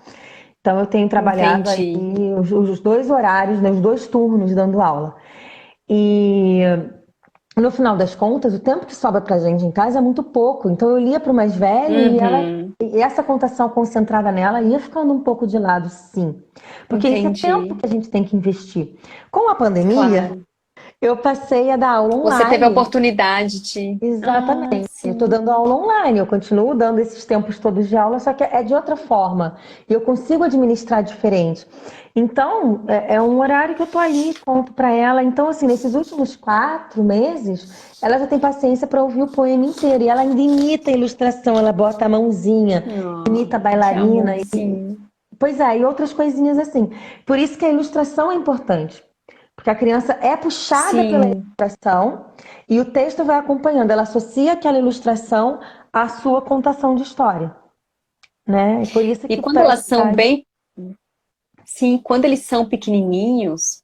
Então eu tenho trabalhado aí entendi. os 2 horários, né, os 2 turnos dando aula. E no final das contas, o tempo que sobra pra gente em casa é muito pouco. Então eu lia para o mais velho Uhum, e essa contação concentrada nela ia ficando um pouco de lado, sim. Porque isso é tempo entendi. que a gente tem que investir. Com a pandemia, Claro. eu passei a dar aula Você teve a online. oportunidade de. Ah, Exatamente. Eu estou sim. dando aula online, eu continuo dando esses tempos todos de aula, só que é de outra forma. E eu consigo administrar diferente. Então, é um horário que eu estou ali, conto para ela. Então, assim, nesses últimos 4 meses, ela já tem paciência para ouvir o poema inteiro. E ela ainda imita a ilustração, ela bota a mãozinha, Oh, imita a que bailarina. amorzinho. Pois é, e outras coisinhas assim. Por isso que a ilustração é importante. Porque a criança é puxada pela Sim. ilustração e o texto vai acompanhando. Ela associa aquela ilustração à sua contação de história, né? E por isso E que quando para elas essa são idade. bem. Sim, quando eles são pequenininhos.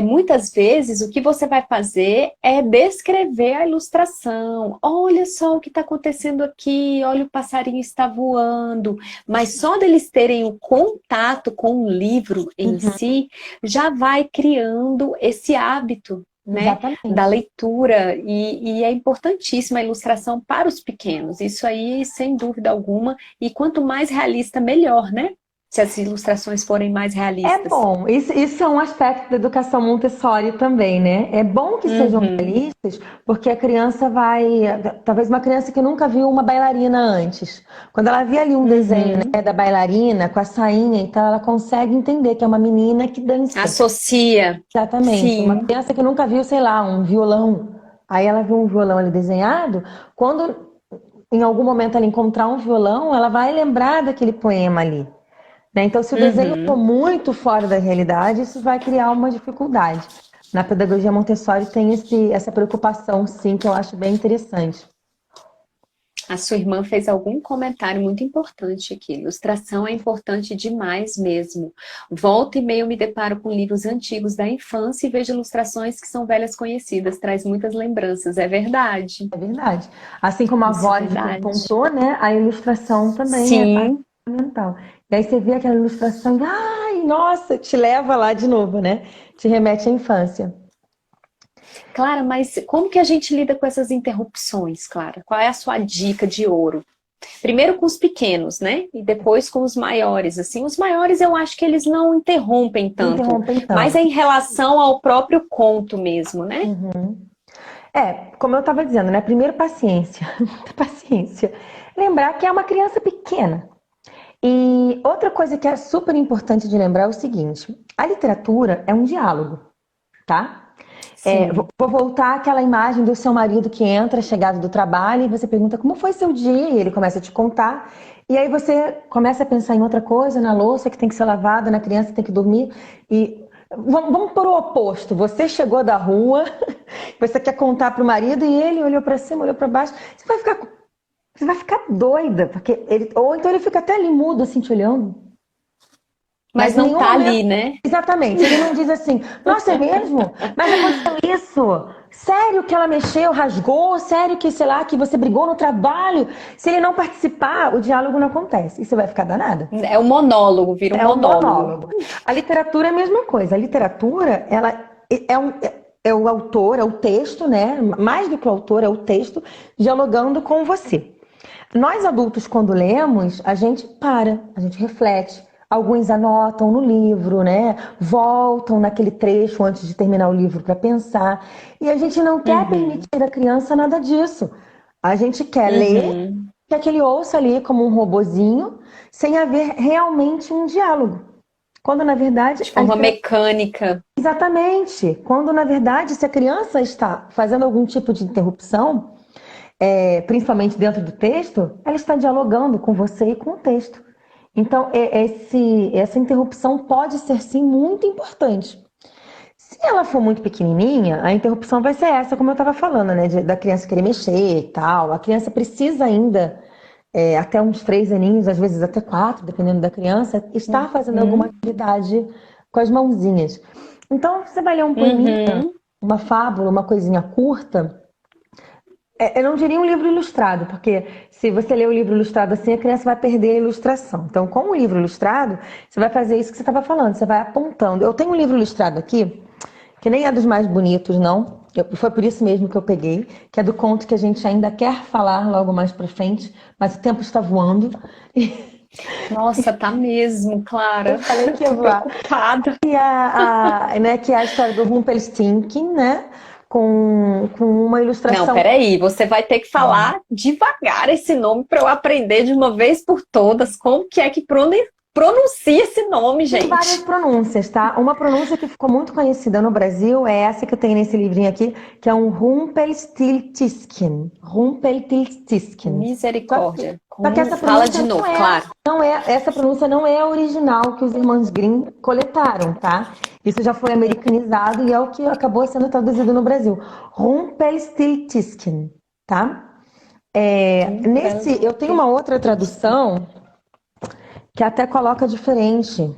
Muitas vezes o que você vai fazer é descrever a ilustração. Olha só o que está acontecendo aqui, olha o passarinho está voando. Mas só deles terem o contato com o livro em Uhum, si, já vai criando esse hábito, né, da exatamente. leitura. E é importantíssima a ilustração para os pequenos. Isso aí, sem dúvida alguma. E quanto mais realista, melhor, né? Se as ilustrações forem mais realistas. É bom, isso é um aspecto da educação Montessori também, né? É bom que sejam realistas, porque a criança vai. Talvez uma criança que nunca viu uma bailarina antes. Quando ela vê ali um desenho, né, da bailarina com a sainha e tal, ela consegue entender que é uma menina que dança. Associa. Exatamente. Sim. Uma criança que nunca viu, sei lá, um violão. Aí ela vê um violão ali desenhado, quando em algum momento ela encontrar um violão, ela vai lembrar daquele poema ali. Né? Então, se o desenho for muito fora da realidade, isso vai criar uma dificuldade. Na pedagogia Montessori tem essa preocupação, sim, que eu acho bem interessante. A sua irmã fez algum comentário muito importante aqui. Ilustração é importante demais mesmo. Volta e meia eu me deparo com livros antigos da infância e vejo ilustrações que são velhas conhecidas. Traz muitas lembranças. É verdade. É verdade. Assim como a voz apontou, né? A ilustração também é fundamental. E aí você vê aquela ilustração e, ai, nossa, te leva lá de novo, né? Te remete à infância. Clara, mas como que a gente lida com essas interrupções, Clara? Qual é a sua dica de ouro? Primeiro com os pequenos, né? E depois com os maiores. Assim, os maiores eu acho que eles não interrompem tanto. Mas é em relação ao próprio conto mesmo, né? Como eu estava dizendo, né? Primeiro, paciência. Muita paciência. Lembrar que é uma criança pequena. E outra coisa que é super importante de lembrar é o seguinte: a literatura é um diálogo, tá? Vou voltar àquela imagem do seu marido que entra, chegado do trabalho, e você pergunta como foi seu dia, e ele começa a te contar, e aí você começa a pensar em outra coisa, na louça que tem que ser lavada, na criança que tem que dormir, e vamos por o oposto. Você chegou da rua, você quer contar pro marido, e ele olhou para cima, olhou para baixo, você vai ficar doida, porque ou então ele fica até ali mudo, assim, te olhando. Mas não tá ali, né? Exatamente. Ele não diz assim, nossa, é mesmo? Mas aconteceu isso? Sério que ela mexeu, rasgou? Sério que, sei lá, que você brigou no trabalho? Se ele não participar, o diálogo não acontece. E você vai ficar danada. É um monólogo, vira um monólogo. A literatura é a mesma coisa. A literatura, ela é o autor, é o texto, né? Mais do que o autor, é o texto dialogando com você. Nós adultos, quando lemos, a gente reflete. Alguns anotam no livro, né? Voltam naquele trecho antes de terminar o livro para pensar. E a gente não quer permitir à criança nada disso. A gente quer ler, quer que ele ouça ali como um robozinho, sem haver realmente um diálogo. Quando, na verdade... De forma mecânica. Exatamente. Quando, na verdade, se a criança está fazendo algum tipo de interrupção, principalmente dentro do texto, ela está dialogando com você e com o texto. Então, essa interrupção pode ser, sim, muito importante. Se ela for muito pequenininha, a interrupção vai ser essa, como eu estava falando, né? Da criança querer mexer e tal. A criança precisa ainda, até uns 3 aninhos, às vezes até 4, dependendo da criança, estar fazendo alguma atividade com as mãozinhas. Então, você vai ler um poeminha, uma fábula, uma coisinha curta... Eu não diria um livro ilustrado, porque se você ler o livro ilustrado assim, a criança vai perder a ilustração. Então, com o livro ilustrado, você vai fazer isso que você estava falando, você vai apontando. Eu tenho um livro ilustrado aqui, que nem é dos mais bonitos, não. Foi por isso mesmo que eu peguei, que é do conto que a gente ainda quer falar logo mais pra frente, mas o tempo está voando. Nossa, tá mesmo, Clara. Eu falei que ia voar. Preocupada. Que é a história do Rumpelstiltskin, né? Com uma ilustração... Não, peraí, você vai ter que falar devagar esse nome para eu aprender de uma vez por todas como que é que pronuncia esse nome, gente. Tem várias pronúncias, tá? Uma pronúncia que ficou muito conhecida no Brasil é essa que eu tenho nesse livrinho aqui, que é um Rumpelstiltskin. Rumpelstiltskin. Misericórdia. Só que essa fala de novo, claro. Essa pronúncia não é a original que os irmãos Grimm coletaram, tá? Isso já foi americanizado e é o que acabou sendo traduzido no Brasil. Rumpelstiltskin, tá? Eu tenho uma outra tradução que até coloca diferente.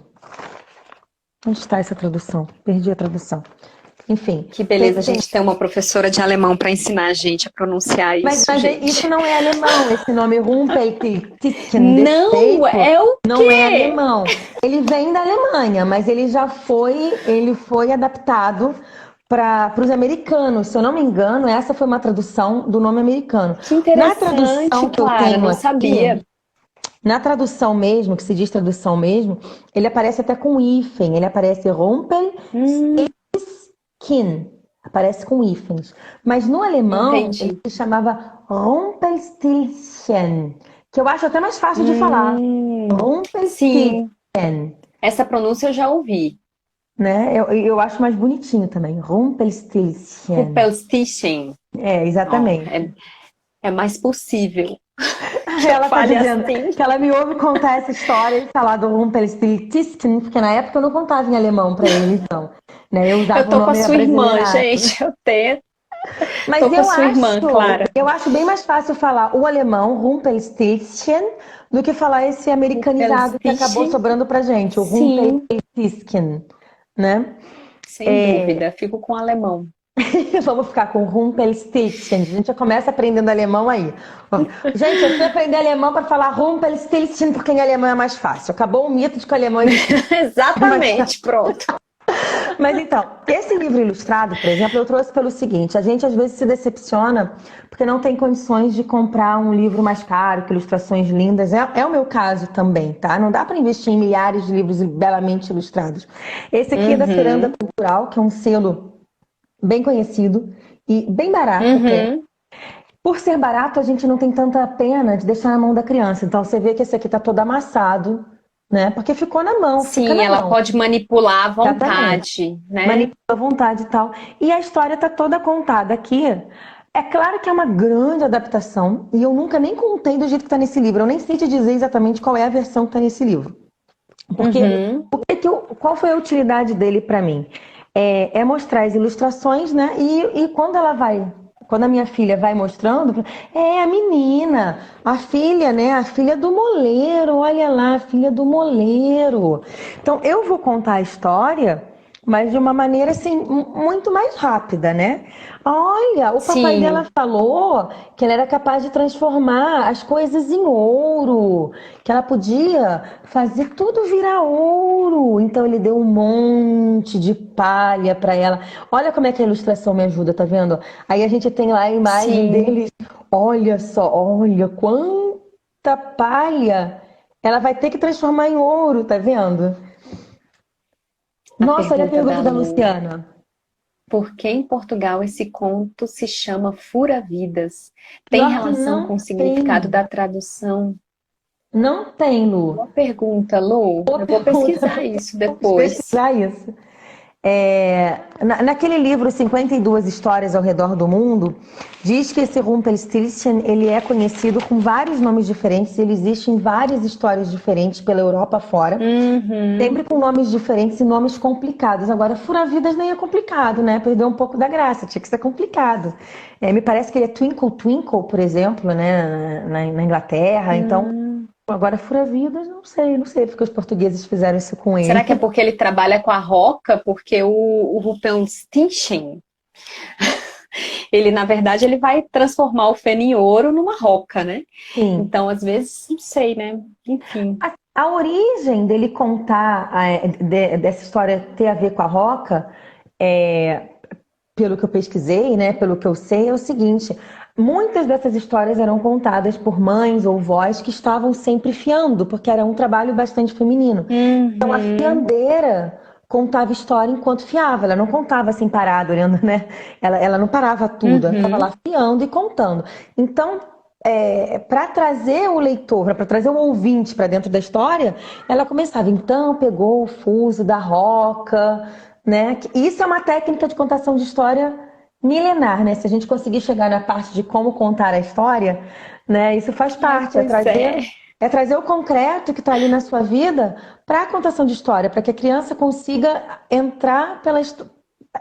Onde está essa tradução? Perdi a tradução. Enfim. Que beleza a gente ter uma professora de alemão para ensinar a gente a pronunciar isso. Mas isso não é alemão, esse nome Rumpelstiltskin. Não, é o quê? Não é alemão. Ele vem da Alemanha, mas ele foi adaptado para os americanos. Se eu não me engano, essa foi uma tradução do nome americano. Que interessante, Na tradução que eu tenho não aqui, sabia. Na tradução mesmo, que se diz tradução mesmo, ele aparece até com hífen, ele aparece Hum, Rumpelstiltskin, aparece com hífens. Mas no alemão, ele entendi. se chamava Rumpelstiltskin, que eu acho até mais fácil de falar. Rumpelstiltskin, Sim, essa pronúncia eu já ouvi. né? Eu acho mais bonitinho também, Rumpelstiltskin. Rumpelstiltskin. É, Ó, exatamente. é mais possível que eu Ela tá fale dizendo assim. que ela me ouve contar essa história e falar do Rumpelstiltskin, porque na época eu não contava em alemão para ele, então, né? Eu Eu usava o tô com a nome sua irmã, abrasileirado. gente. Eu tenho. Mas Tô com a sua irmã, Clara. eu acho bem mais fácil falar o alemão Rumpelstiltskin do que falar esse americanizado que acabou Rumpelstiltskin. sobrando pra gente, o Sim, Rumpelstiltskin, né? sem dúvida. Fico com o alemão. Vamos ficar com Rumpelstiltskin. A gente já começa aprendendo alemão aí. Gente, eu fui aprender alemão para falar Rumpelstiltskin porque em alemão é mais fácil. Acabou o mito de que o alemão é mais fácil. Exatamente, pronto. Mas então, esse livro ilustrado, por exemplo, eu trouxe pelo seguinte: a gente às vezes se decepciona porque não tem condições de comprar um livro mais caro, com ilustrações lindas. É o meu caso também, tá? Não dá para investir em milhares de livros belamente ilustrados. Esse aqui é da Ciranda Uhum, Cultural, que é um selo bem conhecido e bem barato até. uhum. Por ser barato, a gente não tem tanta pena de deixar na mão da criança. Então você vê que esse aqui tá todo amassado, né? Porque ficou na mão, fica Sim, na ela mão. pode manipular à Exatamente. vontade, né? Manipula à vontade e tal. E a história tá toda contada aqui. É claro que é uma grande adaptação, e eu nunca nem contei do jeito que tá nesse livro. Eu nem sei te dizer exatamente qual é a versão que tá nesse livro. Porque Uhum. qual foi a utilidade dele para mim? É mostrar as ilustrações, né? E quando a minha filha vai mostrando, é a menina, a filha, né? A filha do moleiro, olha lá, a filha do moleiro. Então eu vou contar a história, mas de uma maneira assim, muito mais rápida, né? Olha, o papai dela Sim, falou que ela era capaz de transformar as coisas em ouro, que ela podia fazer tudo virar ouro. Então ele deu um monte de palha para ela. Olha como é que a ilustração me ajuda, tá vendo? Aí a gente tem lá a imagem sim, deles. Olha só, olha quanta palha ela vai ter que transformar em ouro, tá vendo? a Nossa, olha a pergunta pergunta da da Lu. Luciana. Por que em Portugal esse conto se chama Fura-Vidas? Tem Pior que relação com o significado da tradução? não tem, Lu. Boa pergunta, Lu. Eu vou pesquisar isso Vamos depois. pesquisar isso. Naquele livro 52 Histórias ao Redor do Mundo, diz que esse Rumpelstiltskin ele é conhecido com vários nomes diferentes, ele existe em várias histórias diferentes pela Europa fora, Uhum. sempre com nomes diferentes e nomes complicados. Agora, Fura-Vidas nem é complicado, né? Perdeu um pouco da graça, tinha que ser complicado. Me parece que ele é Twinkle Twinkle, por exemplo, né? Na Inglaterra, então. Hum. Agora, Fura-Vidas, não sei porque os portugueses fizeram isso com Será ele. que é porque ele trabalha com a roca? Porque o Rumpelstiltskin, ele, na verdade, ele vai transformar o feno em ouro numa roca, né? Sim. Então, às vezes, não sei, né? Enfim. A origem dele contar dessa história ter a ver com a Roca, é, pelo que eu pesquisei, né, pelo que eu sei, é o seguinte: muitas dessas histórias eram contadas por mães ou vós que estavam sempre fiando, porque era um trabalho bastante feminino. Então a Uhum. fiandeira contava história enquanto fiava, ela não contava assim parada, olhando, né? Ela não parava tudo, ela estava lá Uhum. fiando e contando. Então, para trazer o leitor, para trazer o ouvinte para dentro da história, ela começava, então pegou o fuso da roca, né? Isso é uma técnica de contação de história milenar, né? Se a gente conseguir chegar na parte de como contar a história, né? Isso faz Ai, parte, pois é. é trazer o concreto que está ali na sua vida para a contação de história, para que a criança consiga entrar pela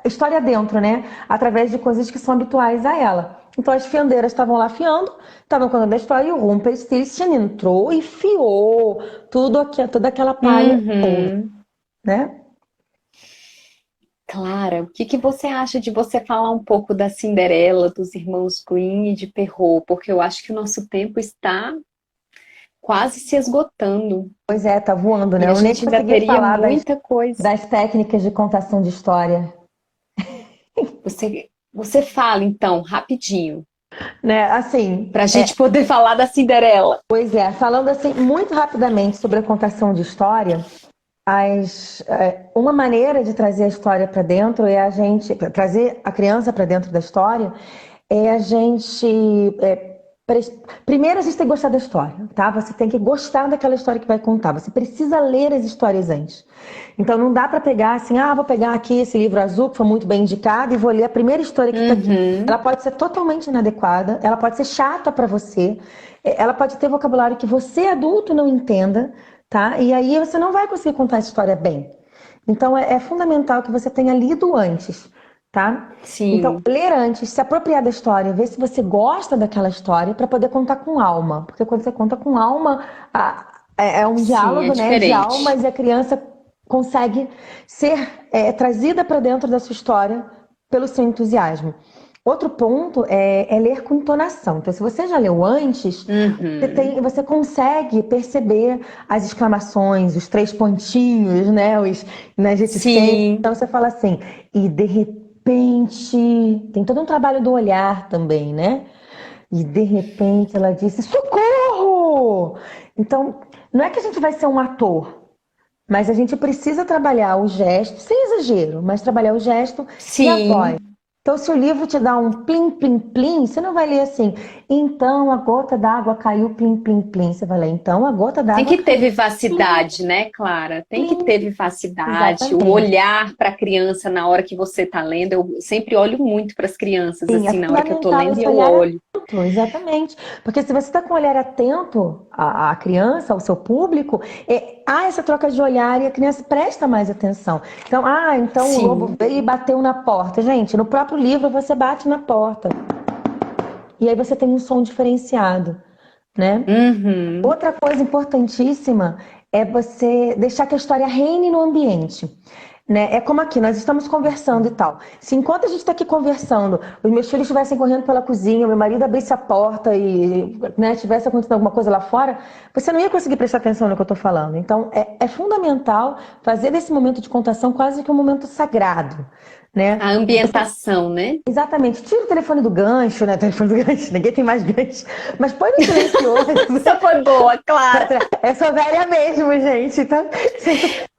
história dentro, né? Através de coisas que são habituais a ela. Então as fiandeiras estavam lá fiando, estavam contando a história e o Rumpelstiltskin entrou e fiou tudo aqui, toda aquela palha, Uhum. né? Clara, o que que você acha de você falar um pouco da Cinderela, dos irmãos Green e de Perrault? Porque eu acho que o nosso tempo está quase se esgotando Pois é, tá voando, né? e a Eu nem gente ainda consegui teria falar muita coisa. das técnicas de contação de história. Você fala então, rapidinho. Né? Assim, Pra gente poder falar da Cinderela. pois é, falando assim muito rapidamente sobre a contação de história, uma maneira de trazer a história para dentro é a gente trazer a criança para dentro da história é a gente primeiro a gente tem que gostar da história, tá? Você tem que gostar daquela história que vai contar. Você precisa ler as histórias antes. Então não dá para pegar assim, vou pegar aqui esse livro azul que foi muito bem indicado e vou ler a primeira história que tá aqui. Ela pode ser totalmente inadequada, ela pode ser chata para você, ela pode ter vocabulário que você adulto não entenda, tá? E aí você não vai conseguir contar a história bem. Então é fundamental que você tenha lido antes, tá? Sim. Então, ler antes, se apropriar da história, ver se você gosta daquela história para poder contar com alma. Porque quando você conta com alma, é um diálogo, né, de almas e a criança consegue ser trazida para dentro da sua história pelo seu entusiasmo. Outro ponto é ler com entonação. Então, se você já leu antes, você consegue perceber as exclamações, os 3 pontinhos, né? A gente Sim. então você fala assim, e de repente, tem todo um trabalho do olhar também, né? E de repente ela disse, socorro! Então, não é que a gente vai ser um ator, mas a gente precisa trabalhar o gesto, sem exagero, mas trabalhar o gesto e a voz. Então, se o livro te dá um plim, plim, plim, você não vai ler assim, então a gota d'água caiu, plim, plim, plim. Você vai ler, então a gota d'água. Tem que ter vivacidade, né, Clara? Tem que ter vivacidade, exatamente. O olhar para a criança na hora que você está lendo. Eu sempre olho muito para as crianças, assim, na hora que eu estou lendo, e eu olho. Exatamente. Porque se você está com o olhar atento à criança, ao seu público, há essa troca de olhar e a criança presta mais atenção. Então, o lobo veio e bateu na porta. Gente, no próprio livro você bate na porta. E aí você tem um som diferenciado, né? Outra coisa importantíssima é você deixar que a história reine no ambiente. Né? É como aqui, nós estamos conversando e tal. Se enquanto a gente está aqui conversando, os meus filhos estivessem correndo pela cozinha, meu marido abrisse a porta e tivesse acontecendo alguma coisa lá fora, você não ia conseguir prestar atenção no que eu estou falando. Então, é fundamental fazer desse momento de contação quase que um momento sagrado. Né? A ambientação, né? Exatamente. Tira o telefone do gancho, né? Telefone do gancho, ninguém tem mais gancho. Mas põe no silencioso. Essa foi boa, claro. Eu sou velha mesmo, gente. Então...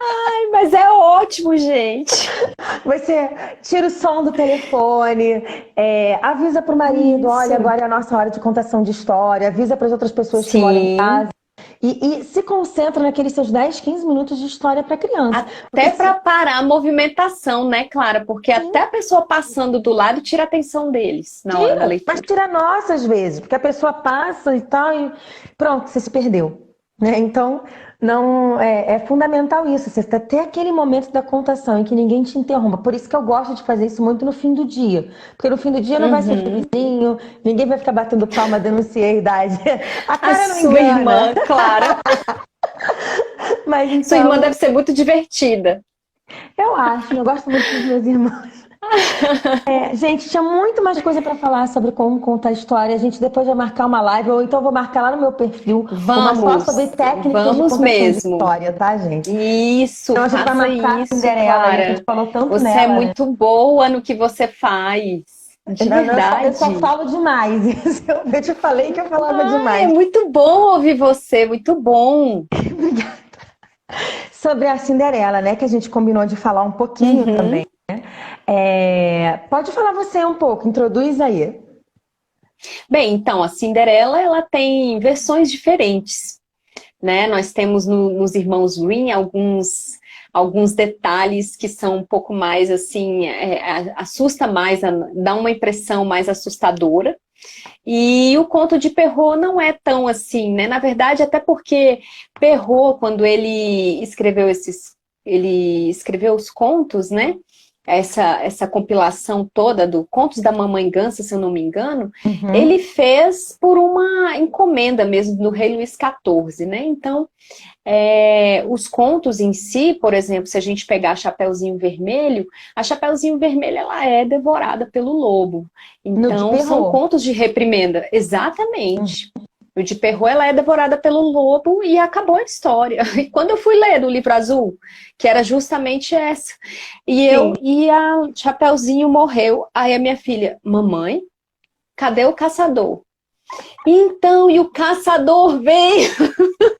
Ai, mas é ótimo, gente. Você tira o som do telefone, avisa pro marido, olha, agora é a nossa hora de contação de história, avisa para as outras pessoas que moram em casa. E se concentra naqueles seus 10, 15 minutos de história para criança. Até para parar a movimentação, né, Clara? Porque até a pessoa passando do lado tira a atenção deles na hora da leitura. Mas tira a nossa às vezes, porque a pessoa passa e tal e pronto, você se perdeu. Né? Então, não é fundamental isso, você ter aquele momento da contação em que ninguém te interrompa. Por isso que eu gosto de fazer isso muito no fim do dia. Porque no fim do dia não vai ser vizinho, ninguém vai ficar batendo palma, denunciei a idade. A cara não sua engana. Irmã, Clara. Mas, então, sua irmã deve ser muito divertida. Eu gosto muito dos meus irmãos. Gente, tinha muito mais coisa para falar sobre como contar história. A gente depois vai marcar uma live, ou então eu vou marcar lá no meu perfil uma só sobre técnicas de contação de história, tá, gente? Isso, então a gente vai marcar isso, Cinderela, a gente falou tanto você nela. Você é muito boa no que você faz. De verdade. Eu só falo demais. Eu te falei que eu falava demais. É muito bom ouvir você, muito bom. Obrigada. Sobre a Cinderela, né? Que a gente combinou de falar um pouquinho também. Pode falar você um pouco, introduz aí. Bem, então, a Cinderela, ela tem versões diferentes, né? Nós temos nos Irmãos Grimm alguns detalhes que são um pouco mais, assim, assusta mais, dá uma impressão mais assustadora. E o conto de Perrault não é tão assim, né? Na verdade, até porque Perrault, quando ele escreveu os contos, né? Essa compilação toda do Contos da Mamãe Gansa, se eu não me engano, ele fez por uma encomenda mesmo do rei Luís XIV, né? Então, os contos em si, por exemplo, se a gente pegar a Chapeuzinho Vermelho, a Chapeuzinho Vermelho ela é devorada pelo lobo. Então, são contos de reprimenda. Exatamente. O de Perrault, ela é devorada pelo lobo e acabou a história. E quando eu fui ler o livro azul, que era justamente essa, e a Chapeuzinho morreu, aí a minha filha, mamãe, cadê o caçador? Então, e o caçador veio.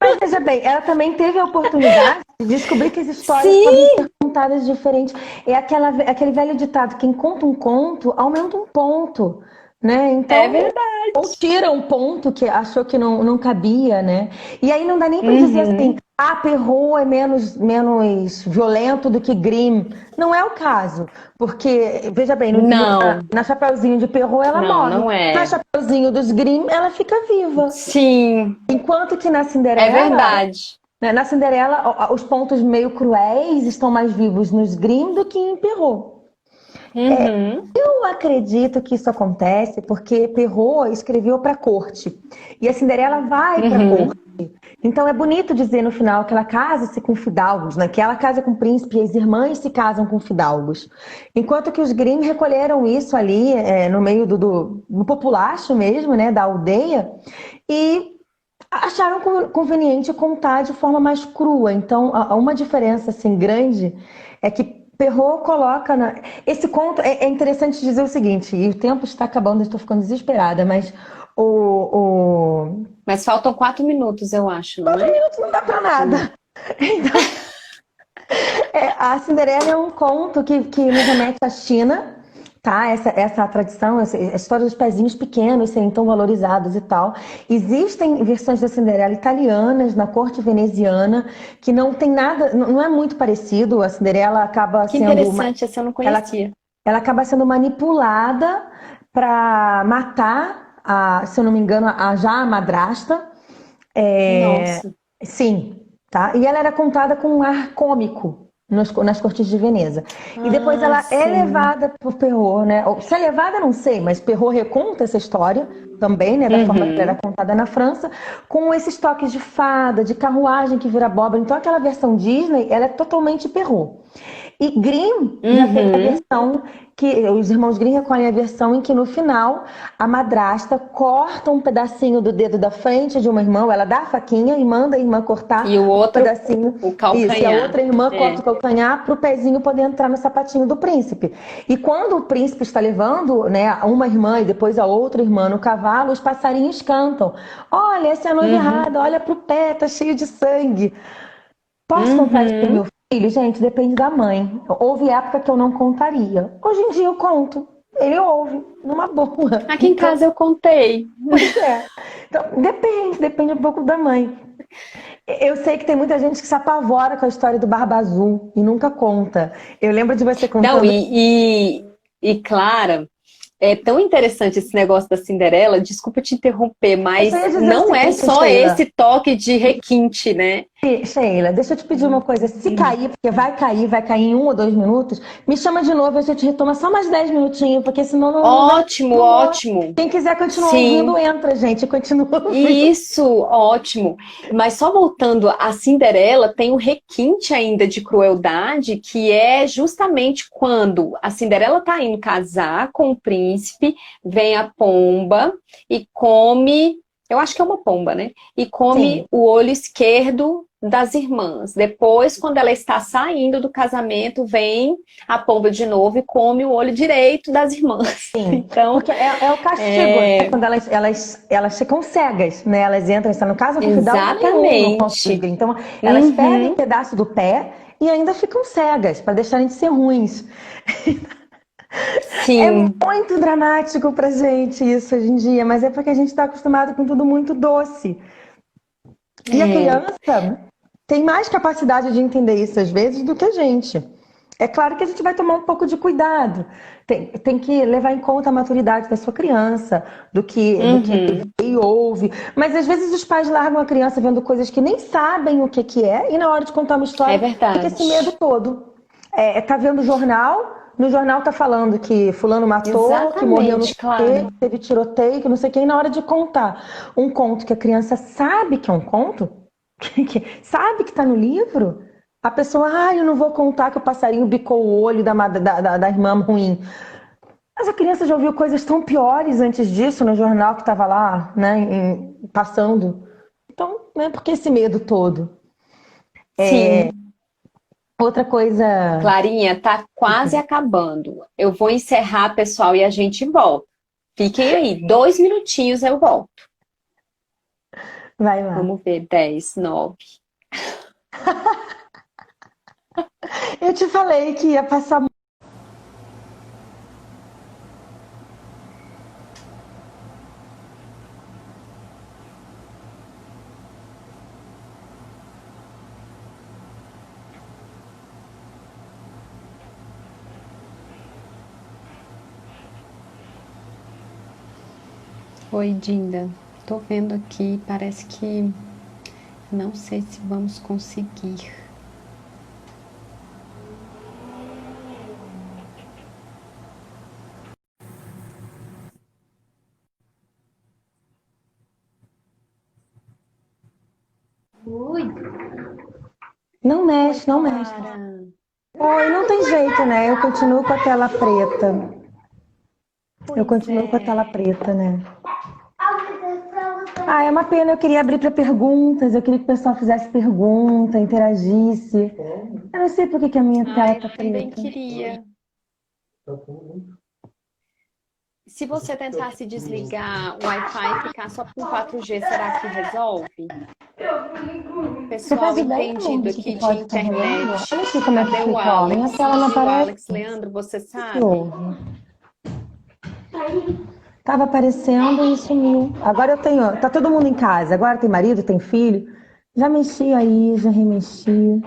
Mas veja bem, ela também teve a oportunidade de descobrir que as histórias Sim. podem ser contadas diferentes. É aquele velho ditado, quem conta um conto, aumenta um ponto, né? Então, É verdade. ou tira um ponto que achou que não cabia, né? E aí não dá nem para dizer assim, Uhum. Perrault é menos violento do que Grimm. Não é o caso, porque, veja bem, Não, na Chapeuzinho de Perrault ela morre. não Na é. Chapeuzinho dos Grimm ela fica viva. Sim, Enquanto que na é Cinderela, verdade. né, na Cinderela, os pontos meio cruéis estão mais vivos nos Grimm do que em Perrault. Uhum. Eu acredito que isso acontece porque Perrault escreveu para a corte e a Cinderela vai para a Uhum. corte. Então é bonito dizer no final que ela casa-se com fidalgos, né? Que ela casa com o príncipe e as irmãs se casam com fidalgos. Enquanto que os Grimm recolheram isso ali no meio do populacho mesmo, né? Da aldeia, e acharam conveniente contar de forma mais crua. Então, uma diferença assim grande é que Perrault coloca esse conto é interessante dizer o seguinte, e o tempo está acabando, eu estou ficando desesperada, mas o Mas faltam 4 minutos, eu acho, não 4 é? minutos não dá para nada. Então, a Cinderela é um conto que nos remete à China, tá? Essa tradição, a história dos pezinhos pequenos serem tão valorizados e tal. Existem versões da Cinderela italianas na corte veneziana que não tem nada, não é muito parecido. A Cinderela acaba Que sendo interessante, essa eu não ela, conhecia. ela acaba sendo manipulada para matar, se eu não me engano, já a madrasta. Nossa. Sim, tá? E ela era contada com um ar cômico nas cortes de Veneza. E depois Ah, ela é sim. levada por Perrault, né? Se é levada, não sei, mas Perrault reconta essa história também, né? Da forma que ela era Uhum. contada na França, com esses toques de fada, de carruagem que vira abóbora. Então aquela versão Disney, ela é totalmente Perrault. E Grimm já teve a Uhum. versão que os irmãos Grimm recolhem a versão em que no final a madrasta corta um pedacinho do dedo da frente de uma irmã, ela dá a faquinha e manda a irmã cortar E o um outro, pedacinho. o Isso, e a calcanhar. outra irmã corta É. o calcanhar para o pezinho poder entrar no sapatinho do príncipe. E quando o príncipe está levando, né, uma irmã e depois a outra irmã no cavalo, os passarinhos cantam: Olha, essa é a noiva Uhum. errada, olha pro pé, tá cheio de sangue. Posso contar isso pro Uhum. meu filho? Gente, depende da mãe. Houve época que eu não contaria. Hoje em dia eu conto. Ele ouve, numa boa. Aqui em Então, casa eu contei. pois é. Então, depende um pouco da mãe. Eu sei que tem muita gente que se apavora com a história do Barba Azul e nunca conta. Eu lembro de você Não, contando. e Clara, é tão interessante esse negócio da Cinderela, desculpa te interromper, Eu só mas ia dizer o não é seguinte, só Sheila. esse toque de requinte, né? Sheila, deixa eu te pedir uma coisa. Se cair, porque vai cair em 1 ou 2 minutos, me chama de novo e a gente retoma só mais 10 minutinhos, porque senão não vai. Ótimo, Não vou. ótimo. Quem quiser continuar ouvindo, Sim, entra, gente. Continua ouvindo. isso, ótimo. Mas só voltando, a Cinderela tem um requinte ainda de crueldade, que é justamente quando a Cinderela tá indo casar com o príncipe, vem a pomba e come, eu acho que é uma pomba, né? E come Sim, o olho esquerdo das irmãs. Depois, quando ela está saindo do casamento, vem a pomba de novo e come o olho direito das irmãs. sim. Então, Porque é o castigo, né? é, Quando elas ficam cegas, né? Elas entram, estão no caso, com fidalgo nenhum no conto dos exatamente. Grimm. Então, elas perdem um Uhum. pedaço do pé e ainda ficam cegas, para deixarem de ser ruins. É Sim, muito dramático pra gente isso hoje em dia, mas é porque a gente está acostumado com tudo muito doce. E a é, criança tem mais capacidade de entender isso às vezes do que a gente. É claro que a gente vai tomar um pouco de cuidado. Tem que levar em conta a maturidade da sua criança, do que ele uhum, vê e ouve. Mas às vezes os pais largam a criança vendo coisas que nem sabem o que é, e na hora de contar uma é história fica esse medo verdade. todo. Tá vendo o jornal, no jornal tá falando que fulano matou, que morreu no Exatamente, quê, claro. que teve tiroteio, que não sei o quê, e na hora de contar um conto que a criança sabe que é um conto, sabe que está no livro, a pessoa, eu não vou contar que o passarinho bicou o olho da irmã ruim. Mas a criança já ouviu coisas tão piores antes disso no jornal que estava lá, né, passando. Então, né, por que esse medo todo? Sim, Outra coisa. Clarinha, tá quase acabando. Eu vou encerrar, pessoal, e a gente volta. Fiquem aí, 2 minutinhos eu volto. Vai lá. Vamos ver, 10, 9. Eu te falei que ia passar. Oi, Dinda. Tô vendo aqui, parece que não sei se vamos conseguir. Não mexe, não mexe. Oi, não tem jeito, né? Eu continuo com a tela preta. Eu continuo com a tela preta, né? Ah, é uma pena, eu queria abrir para perguntas, eu queria que o pessoal fizesse pergunta, interagisse. Eu não sei por que a minha tela tá Eu também preta. queria. Se você tentasse desligar o Wi-Fi e ficar só com 4G, será que resolve? Você Pessoal faz ideia entendido onde que aqui de pode estar rolando? internet. Olha aqui como é que Cadê o fica, ó. Minha Alex? tela não E o aparece. Alex, Leandro, você O que sabe? houve? Tava aparecendo e sumiu. Agora eu tenho. Tá todo mundo em casa. Agora tem marido, tem filho. Já mexi aí, já remexi.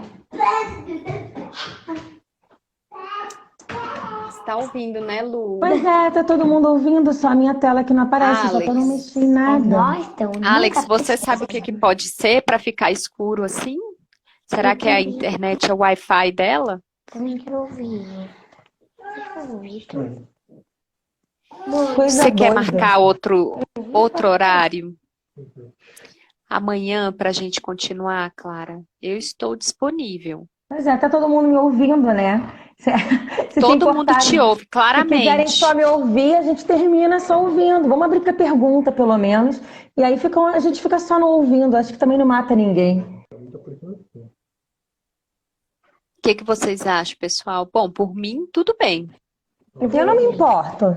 Você tá ouvindo, né, Lu? Pois é, tá todo mundo ouvindo, só a minha tela que não aparece, só que eu não Alex. mexi em nada. Alex, você sabe o que pode ser para ficar escuro assim? Será que é a internet, é o Wi-Fi dela? Também quero ouvir. Coisa Você quer doida. marcar outro horário? Amanhã para a gente continuar, Clara? Eu estou disponível. Pois é, tá todo mundo me ouvindo, né? Se Todo mundo te ouve, Se quiserem claramente. só me ouvir, a gente termina só ouvindo. Vamos abrir para pergunta, pelo menos. E aí a gente fica só no ouvindo. Acho que também não mata ninguém. O que vocês acham, pessoal? Bom, por mim, tudo bem. Eu não me importo.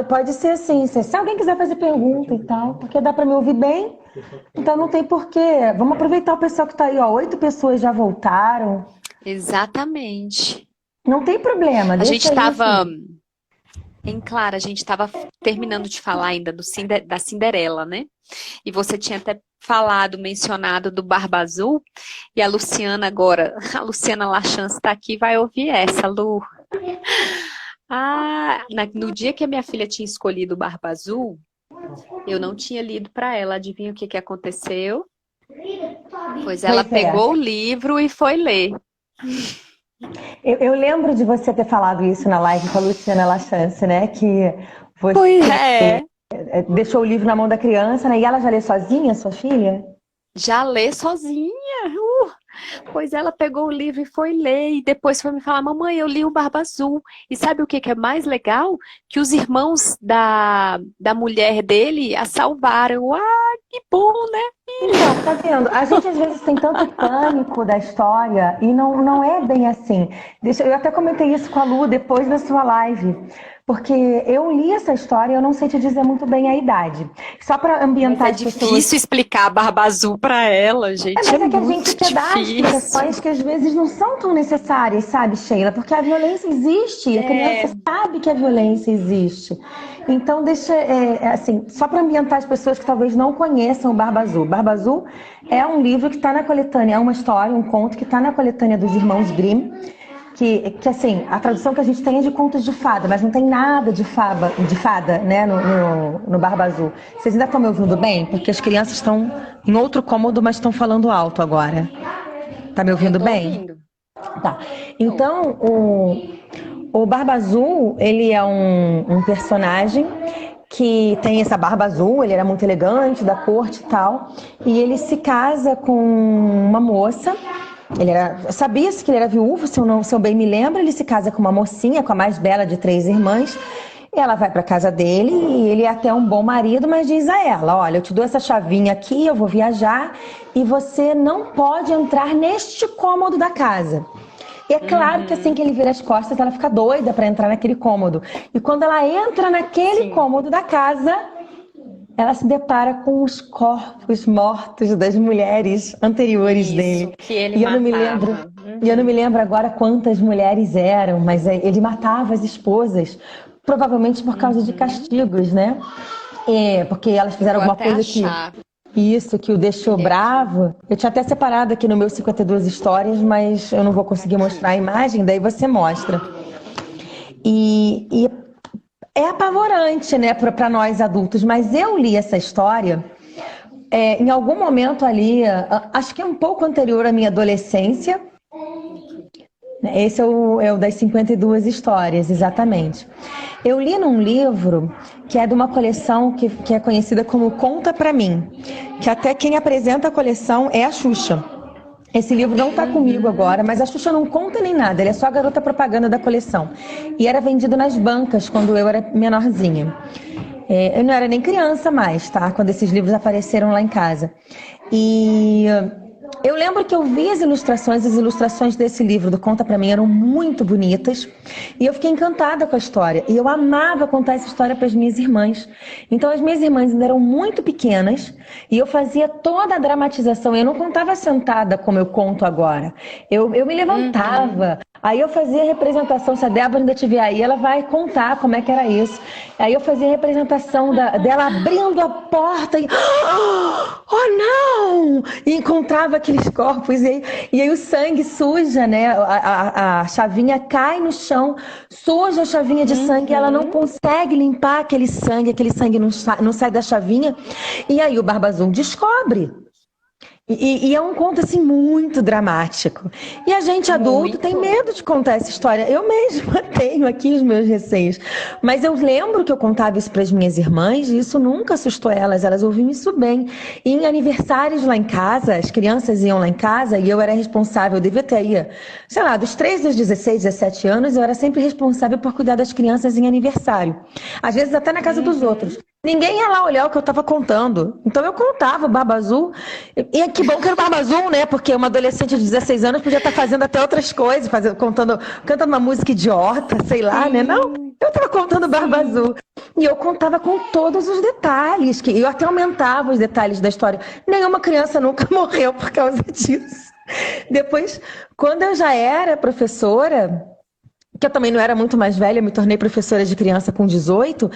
Pode ser assim. Se alguém quiser fazer pergunta e tal, porque dá para me ouvir bem, então não tem porquê. Vamos aproveitar o pessoal que está aí, ó. 8 pessoas já voltaram. Exatamente. Não tem problema. A gente Deixa aí, estava, assim. em Clara, a gente estava terminando de falar ainda da Cinderela, né? E você tinha até mencionado do Barba Azul, e a Luciana agora, a Luciana Lachance está aqui, vai ouvir essa, Lu. No dia que a minha filha tinha escolhido o Barba Azul, eu não tinha lido para ela. Adivinha o que aconteceu? Pois ela pegou o livro e foi ler. Eu lembro de você ter falado isso na live com a Luciana Lachance, né? Que você Pois é. deixou o livro na mão da criança, né? E ela já lê sozinha, sua filha? Já lê sozinha. Pois ela pegou o livro e foi ler, e depois foi me falar, mamãe, eu li o Barba Azul. E sabe o que é mais legal? Que os irmãos da mulher dele a salvaram. Que bom, né? Então, tá vendo? A gente às vezes tem tanto pânico da história e não é bem assim. Eu até comentei isso com a Lu depois da sua live. Porque eu li essa história e eu não sei te dizer muito bem a idade. Só para ambientar Mas é difícil explicar a Barba Azul para ela, gente. Mas é que a gente muito quer dar difícil. explicações que às vezes não são tão necessárias, sabe, Sheila? Porque a violência existe, a criança sabe que a violência existe. Então, assim, só para ambientar as pessoas que talvez não conheçam o Barba Azul. Barba Azul é um livro que está na coletânea, é uma história, um conto que está na coletânea dos irmãos Grimm. Que assim, a tradução que a gente tem é de contos de fada, mas não tem nada de fada, né, no Barba Azul. Vocês ainda estão me ouvindo bem? Porque as crianças estão em outro cômodo, mas estão falando alto agora. Tá me ouvindo bem? Ouvindo. Tá. Então, o Barba Azul, ele é um personagem que tem essa barba azul, ele era muito elegante, da corte e tal, e ele se casa com uma moça. Sabia-se que ele era viúvo, se eu bem me lembro. Ele se casa com uma mocinha, com a mais bela de 3 irmãs. E ela vai para casa dele e ele é até um bom marido, mas diz a ela: olha, eu te dou essa chavinha aqui, eu vou viajar e você não pode entrar neste cômodo da casa. E é claro que assim que ele vira as costas, ela fica doida para entrar naquele cômodo. E quando ela entra naquele cômodo da casa, ela se depara com os corpos mortos das mulheres anteriores dele. Que ele E eu não me matava. lembro, e eu não me lembro agora quantas mulheres eram, mas ele matava as esposas, provavelmente por causa de castigos, né? Porque elas fizeram alguma coisa que o deixou bravo. Eu tinha até separado aqui no meu 52 histórias, mas eu não vou conseguir mostrar a imagem, daí você mostra. E é apavorante, né, para nós adultos, mas eu li essa história em algum momento ali, acho que é um pouco anterior à minha adolescência. Esse é o das 52 histórias, exatamente. Eu li num livro que é de uma coleção que é conhecida como Conta Pra Mim, que até quem apresenta a coleção é a Xuxa. Esse livro não está comigo agora, mas a Xuxa não conta nem nada, ele é só a garota propaganda da coleção. E era vendido nas bancas quando eu era menorzinha. Eu não era nem criança mais, tá? Quando esses livros apareceram lá em casa. E eu lembro que eu vi as ilustrações desse livro do Conta Pra Mim eram muito bonitas e eu fiquei encantada com a história. E eu amava contar essa história para as minhas irmãs. Então as minhas irmãs ainda eram muito pequenas e eu fazia toda a dramatização. Eu não contava sentada como eu conto agora. Eu me levantava, aí eu fazia a representação. Se a Débora ainda estiver aí, ela vai contar como é que era isso. Aí eu fazia a representação dela abrindo a porta e... Oh, não! E encontrava aqueles corpos. E aí o sangue suja, né? A chavinha cai no chão, suja a chavinha de sangue. Ela não consegue limpar aquele sangue não sai da chavinha. E aí o Barba Azul descobre. E é um conto, assim, muito dramático. E a gente adulto tem medo de contar essa história. Eu mesma tenho aqui os meus receios. Mas eu lembro que eu contava isso para as minhas irmãs e isso nunca assustou elas ouviam isso bem. E em aniversários lá em casa, as crianças iam lá em casa e eu era responsável, eu devia ter aí, sei lá, dos 3 aos 16, 17 anos, eu era sempre responsável por cuidar das crianças em aniversário. Às vezes até na casa dos outros. Ninguém ia lá olhar o que eu estava contando. Então eu contava o Barba Azul. E que bom que era o Barba Azul, né? Porque uma adolescente de 16 anos podia estar fazendo até outras coisas, cantando uma música idiota, sei lá, né? Não, eu estava contando o Barba Azul. E eu contava com todos os detalhes. Eu até aumentava os detalhes da história. Nenhuma criança nunca morreu por causa disso. Depois, quando eu já era professora... que eu também não era muito mais velha, eu me tornei professora de criança com 18,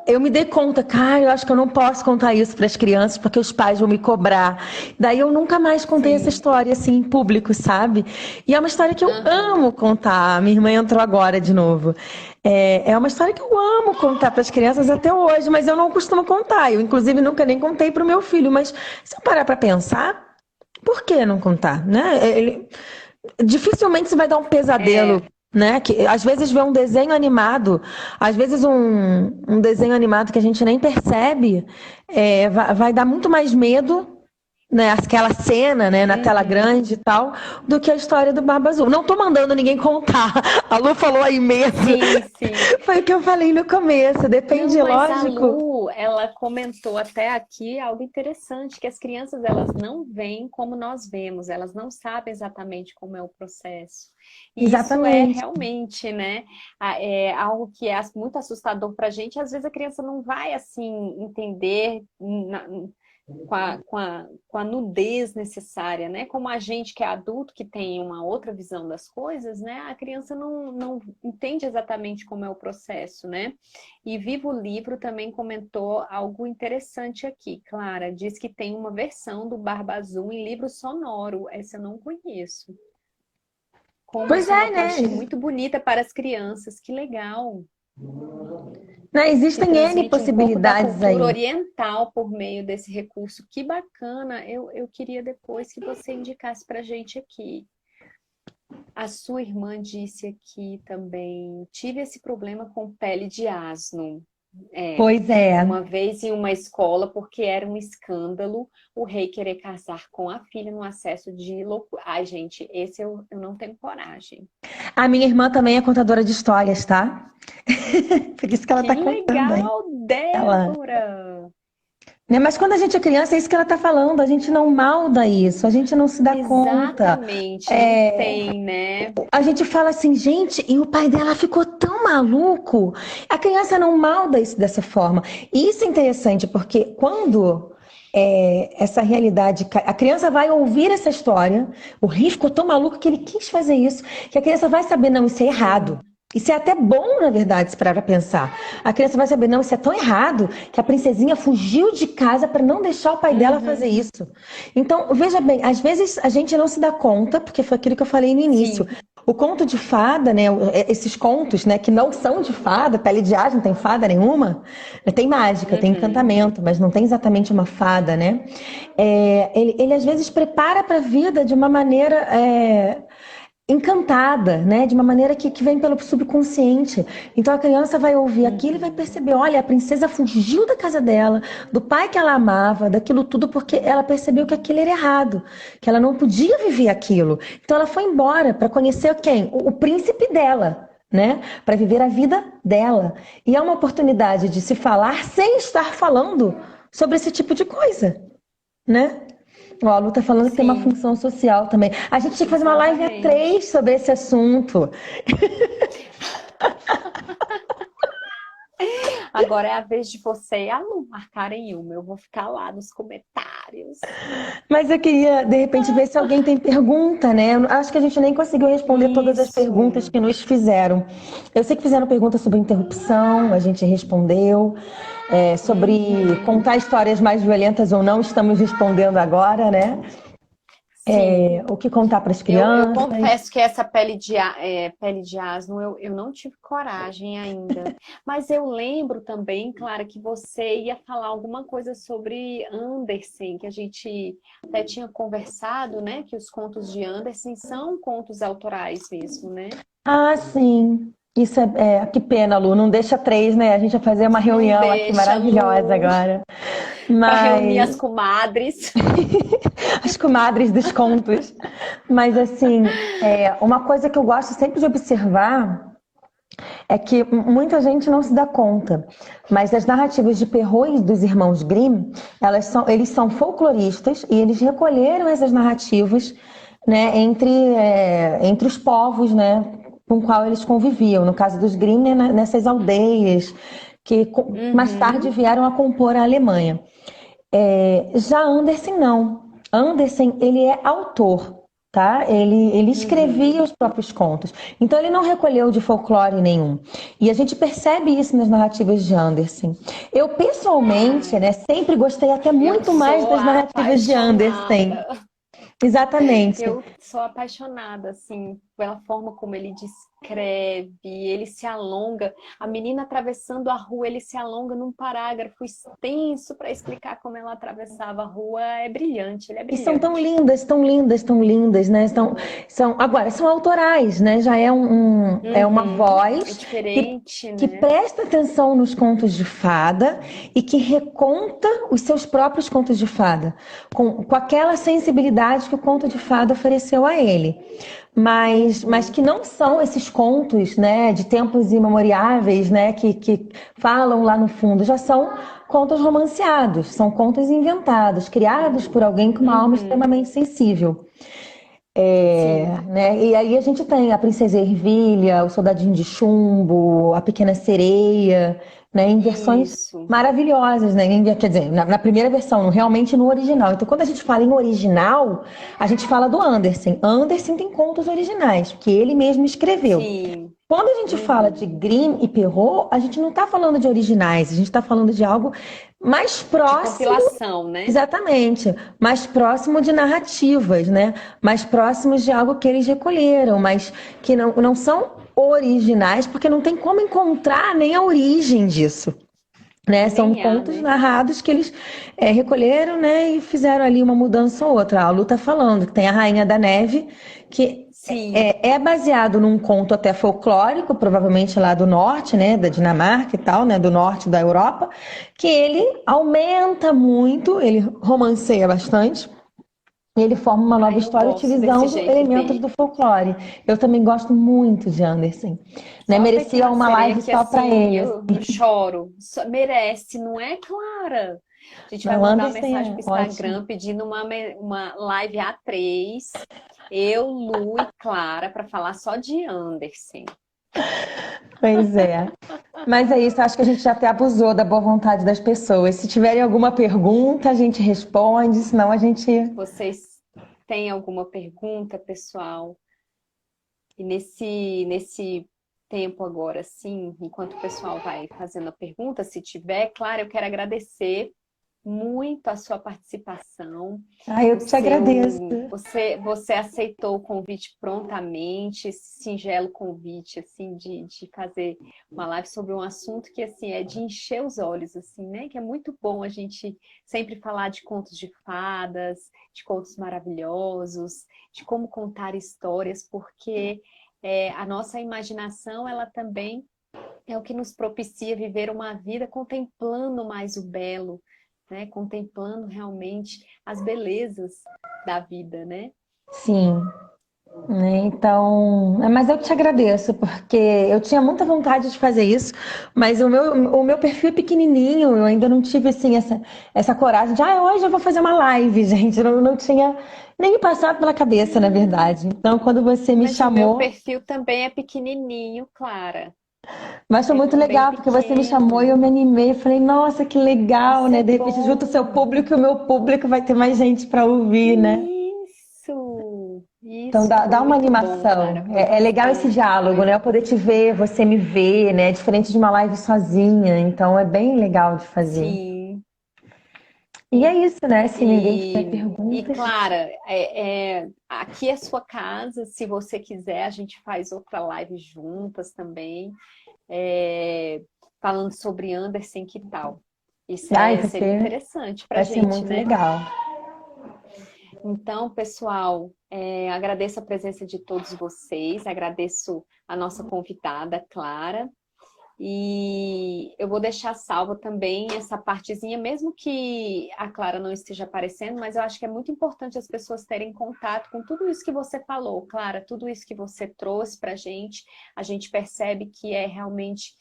eu me dei conta, cara, eu acho que eu não posso contar isso para as crianças porque os pais vão me cobrar. Daí eu nunca mais contei essa história assim em público, sabe? E é uma história que eu amo contar. Minha irmã entrou agora de novo. É uma história que eu amo contar para as crianças até hoje, mas eu não costumo contar. Eu, inclusive, nunca nem contei para o meu filho. Mas se eu parar para pensar, por que não contar, né? Dificilmente você vai dar um pesadelo, né? Que às vezes vê um desenho animado, às vezes um desenho animado que a gente nem percebe, vai dar muito mais medo, né? Aquela cena, né? Na tela grande e tal, do que a história do Barba Azul. Não tô mandando ninguém contar. A Lu falou aí mesmo. Sim. Foi o que eu falei no começo. Depende, não, mas lógico. A Lu, ela comentou até aqui algo interessante, que as crianças, elas não veem como nós vemos, elas não sabem exatamente como é o processo. E Exatamente. isso é realmente, né, algo que é muito assustador pra gente. Às vezes a criança não vai, assim, entender com a nudez necessária, né? Como a gente que é adulto, que tem uma outra visão das coisas, né? A criança não entende exatamente como é o processo, né? E Vivo Livro também comentou algo interessante aqui. Clara, diz que tem uma versão do Barba Azul em livro sonoro. Essa eu não conheço. Com uma sonoplastia muito bonita para as crianças. Que legal! Não, existem N possibilidades aí. Cultura oriental por meio desse recurso. Que bacana! Eu queria depois que você indicasse para a gente aqui. A sua irmã disse aqui também, tive esse problema com pele de asno. Pois é. Uma vez em uma escola, porque era um escândalo, o rei querer casar com a filha no acesso de loucura. Ai, gente, esse eu não tenho coragem. A minha irmã também é contadora de histórias, tá? Por isso que ela tá contando. Que legal, Débora! Né? Mas quando a gente é criança, é isso que ela está falando, a gente não malda isso, a gente não se dá conta. Exatamente, não tem, né? A gente fala assim, gente, e o pai dela ficou tão maluco. A criança não malda isso dessa forma. E isso é interessante, porque quando essa realidade, a criança vai ouvir essa história, o Rio ficou tão maluco que ele quis fazer isso, que a criança vai saber, não, isso é errado. Isso é até bom, na verdade, se parar pra pensar. A criança vai saber, não, isso é tão errado que a princesinha fugiu de casa para não deixar o pai dela fazer isso. Então, veja bem, às vezes a gente não se dá conta, porque foi aquilo que eu falei no início. Sim. O conto de fada, né, esses contos, né, que não são de fada, Pele de Asa não tem fada nenhuma, tem mágica, tem encantamento, mas não tem exatamente uma fada, né? Ele às vezes prepara para a vida de uma maneira encantada, né? De uma maneira que vem pelo subconsciente. Então a criança vai ouvir aquilo e vai perceber, olha, a princesa fugiu da casa dela, do pai que ela amava, daquilo tudo porque ela percebeu que aquilo era errado, que ela não podia viver aquilo. Então ela foi embora para conhecer quem? O príncipe dela, né? Para viver a vida dela. E é uma oportunidade de se falar sem estar falando sobre esse tipo de coisa, né? Ó, a Lu tá falando que tem uma Sim. função social também. A gente tinha que fazer uma live a Exatamente. 3 sobre esse assunto. Agora é a vez de você e a Lu marcarem uma. Eu vou ficar lá nos comentários. Mas eu queria, de repente, ver se alguém tem pergunta, né? Eu acho que a gente nem conseguiu responder todas as perguntas Isso. que nos fizeram. Eu sei que fizeram perguntas sobre interrupção, a gente respondeu. Sobre contar histórias mais violentas ou não, estamos respondendo agora, né? Sim. O que contar para as Eu crianças. confesso que essa pele de asno eu não tive coragem ainda. Mas eu lembro também, Clara, que você ia falar alguma coisa sobre Andersen, que a gente até tinha conversado, né? Que os contos de Andersen são contos autorais mesmo, né? Ah, sim. Isso que pena, Lu. Não deixa 3, né? A gente vai fazer uma Não reunião aqui deixa, maravilhosa Lu, agora. para reunir Mas as comadres. as comadres dos contos. Mas assim, uma coisa que eu gosto sempre de observar é que muita gente não se dá conta, mas as narrativas de Perrault e dos irmãos Grimm, eles são folcloristas e eles recolheram essas narrativas, né, entre os povos, né, com qual eles conviviam. No caso dos Grimm, né, nessas aldeias que mais tarde vieram a compor a Alemanha. Já Andersen não. Andersen, ele é autor, tá? Ele escrevia os próprios contos. Então ele não recolheu de folclore nenhum. E a gente percebe isso nas narrativas de Andersen. Eu pessoalmente, né, sempre gostei até muito mais das narrativas de Andersen. Exatamente. Eu sou apaixonada, assim, pela forma como ele descreve, ele se alonga. A menina atravessando a rua, ele se alonga num parágrafo extenso para explicar como ela atravessava a rua. É brilhante, ele é E são tão brilhante. lindas, tão lindas, tão lindas, né? Agora, são autorais, né? Já é uma É voz diferente, que né? presta atenção nos contos de fada e que reconta os seus próprios contos de fada, com aquela sensibilidade que o conto de fada ofereceu a ele. Mas que não são esses contos, né, de tempos imemoriáveis, né, que falam lá no fundo, já são contos romanceados, são contos inventados, criados por alguém com uma alma extremamente sensível. Sim, Né? E aí a gente tem a Princesa Ervilha, o Soldadinho de Chumbo, a Pequena Sereia, né? Em versões isso. maravilhosas, né? Quer dizer, na primeira versão, realmente no original. Então, quando a gente fala em original, a gente fala do Andersen. Andersen tem contos originais, que ele mesmo escreveu. Sim. Quando a gente fala de Grimm e Perrault, a gente não está falando de originais, a gente está falando de algo mais De próximo. compilação, né? Exatamente, mais próximo de narrativas, né? Mais próximos de algo que eles recolheram, mas que não são originais, porque não tem como encontrar nem a origem disso. Né? São Nem há, contos né? narrados que eles recolheram, né? E fizeram ali uma mudança ou outra. A Lu tá falando que tem a Rainha da Neve, que Sim. é baseado num conto até folclórico, provavelmente lá do norte, né? Da Dinamarca e tal, né? Do norte da Europa, que ele aumenta muito, ele romanceia bastante. E ele forma uma nova Eu história gosto desse utilizando jeito elementos dele. do folclore. Eu também gosto muito de Andersen. Né? Só a Merecia Pequena uma Sereia live que, só para assim, ele. eu choro. Merece, não é, Clara? A gente vai Não, mandar uma Anderson mensagem é pro ótimo. Instagram pedindo uma live A3, eu, Lu e Clara, para falar só de Anderson. Pois é. Mas é isso, acho que a gente já até abusou da boa vontade das pessoas. Se tiverem alguma pergunta, a gente responde, senão a gente. Vocês têm alguma pergunta, pessoal? E nesse tempo agora, sim, enquanto o pessoal vai fazendo a pergunta, se tiver, claro, eu quero agradecer muito a sua participação, Ah, eu te agradeço. você aceitou o convite prontamente, esse singelo convite, assim, de fazer uma live sobre um assunto que, assim, é de encher os olhos, assim, né? Que é muito bom a gente sempre falar de contos de fadas, de contos maravilhosos, de como contar histórias, porque a nossa imaginação, ela também é o que nos propicia viver uma vida contemplando mais o belo, né? Contemplando realmente as belezas da vida, né? Sim. Né, então, mas eu te agradeço, porque eu tinha muita vontade de fazer isso, mas o meu perfil é pequenininho, eu ainda não tive assim, essa coragem de, hoje eu vou fazer uma live, gente. Não tinha nem me passado pela cabeça, na verdade. Então, quando você me Mas o meu chamou, perfil também é pequenininho, Clara. mas foi É muito também legal, porque você me chamou e pequeno. eu me animei. Eu falei, nossa, que legal, Isso né? é De repente, junto o seu bom. público e o meu público vai ter mais gente para ouvir, né? Então Isso dá foi uma muito bom, Clara. animação. Foi É legal esse bastante, diálogo, né? foi. Eu poder te ver, você me ver, né? Diferente de uma live sozinha. Então é bem legal de fazer. Sim. E é isso, né? Se ninguém tiver E perguntas. Clara, aqui é sua casa. Se você quiser, a gente faz outra live juntas também, é, falando sobre Anderson, que tal? Isso Ai, seria interessante para a vai ser gente, muito né? legal. Então, pessoal, agradeço a presença de todos vocês, agradeço a nossa convidada, Clara. E eu vou deixar salva também essa partezinha, mesmo que a Clara não esteja aparecendo, mas eu acho que é muito importante as pessoas terem contato com tudo isso que você falou, Clara, tudo isso que você trouxe para a gente percebe que realmente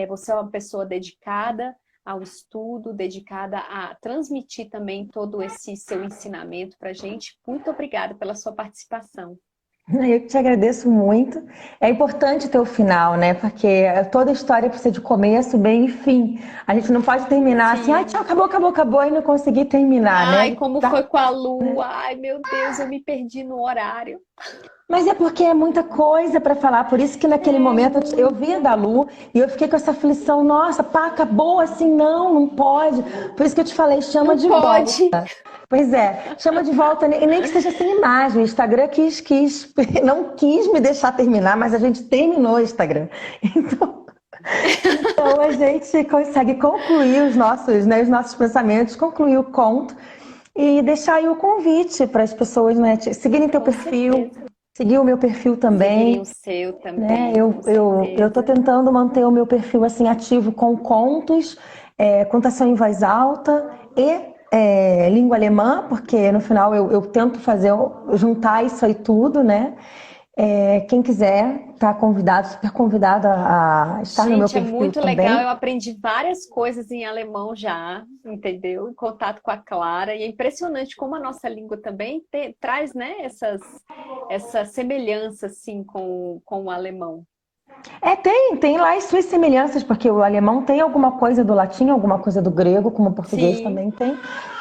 você é uma pessoa dedicada ao estudo, dedicada a transmitir também todo esse seu ensinamento para a gente. Muito obrigada pela sua participação. Eu que te agradeço muito. É importante ter o final, né? Porque toda história precisa de começo, meio e fim. A gente não pode terminar assim, tchau, Sim. acabou, acabou, acabou, e não conseguir terminar, né? A Ai, gente como tá. foi com a Lua. Ai, meu Deus, eu me perdi no horário. Mas é porque é muita coisa para falar, por isso que naquele É momento eu vi a muita. da Lu e eu fiquei com essa aflição, nossa, pá, acabou assim, não pode. Por isso que eu te falei, chama Não de volta. pode. Pois é, chama de volta, e nem que seja sem imagem. O Instagram não quis me deixar terminar, mas a gente terminou o Instagram. Então, então a gente consegue concluir os nossos pensamentos, concluir o conto e deixar aí o convite para as pessoas, né, seguirem teu Com perfil, certeza. seguir o meu perfil Seguirem também, o seu né? também, com Eu tô certeza. tentando manter o meu perfil assim ativo com contos, contação em voz alta e língua alemã, porque no final eu tento juntar isso aí tudo, né? Quem quiser tá convidado, super convidado a estar no meu Gente, é perfil muito legal. também. Eu aprendi várias coisas em alemão já, entendeu? Em contato com a Clara. E é impressionante como a nossa língua também traz, né, essa semelhança, assim, com o alemão. Tem lá as suas semelhanças, porque o alemão tem alguma coisa do latim, alguma coisa do grego, como o português Sim. também tem.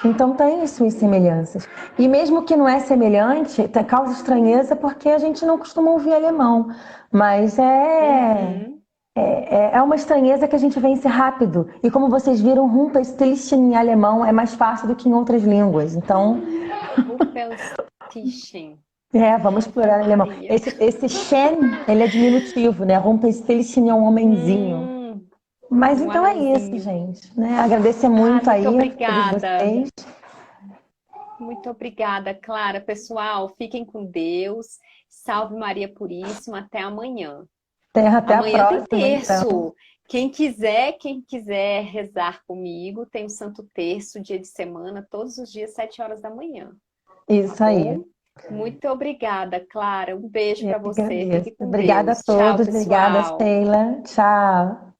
Então tem as suas semelhanças. E mesmo que não é semelhante, causa estranheza porque a gente não costuma ouvir alemão. Mas Uhum. é uma estranheza que a gente vence rápido. E como vocês viram, Rumpelstiltskin em alemão é mais fácil do que em outras línguas. Então, Rumpelstiltskin. vamos Ave explorar alemão. Maria. Esse Shen, ele é diminutivo, né? Rumpelstiltskin é um homenzinho. Hum, Mas um então é isso, anãozinho. gente, né? Agradecer Ah, muito muito aí a todos obrigada. vocês. Muito obrigada, Clara. Pessoal, fiquem com Deus. Salve Maria Puríssima. Até amanhã. Até a Amanhã tem próxima, então. terço. Quem quiser rezar comigo, tem o Santo Terço, dia de semana, todos os dias, 7 horas da manhã. Tá Isso aí. bom? Muito obrigada, Clara. Um beijo Eu para que você. agradeço. Fique com Obrigada a Deus. Tchau, todos. Obrigada, pessoal. Sheila. Tchau.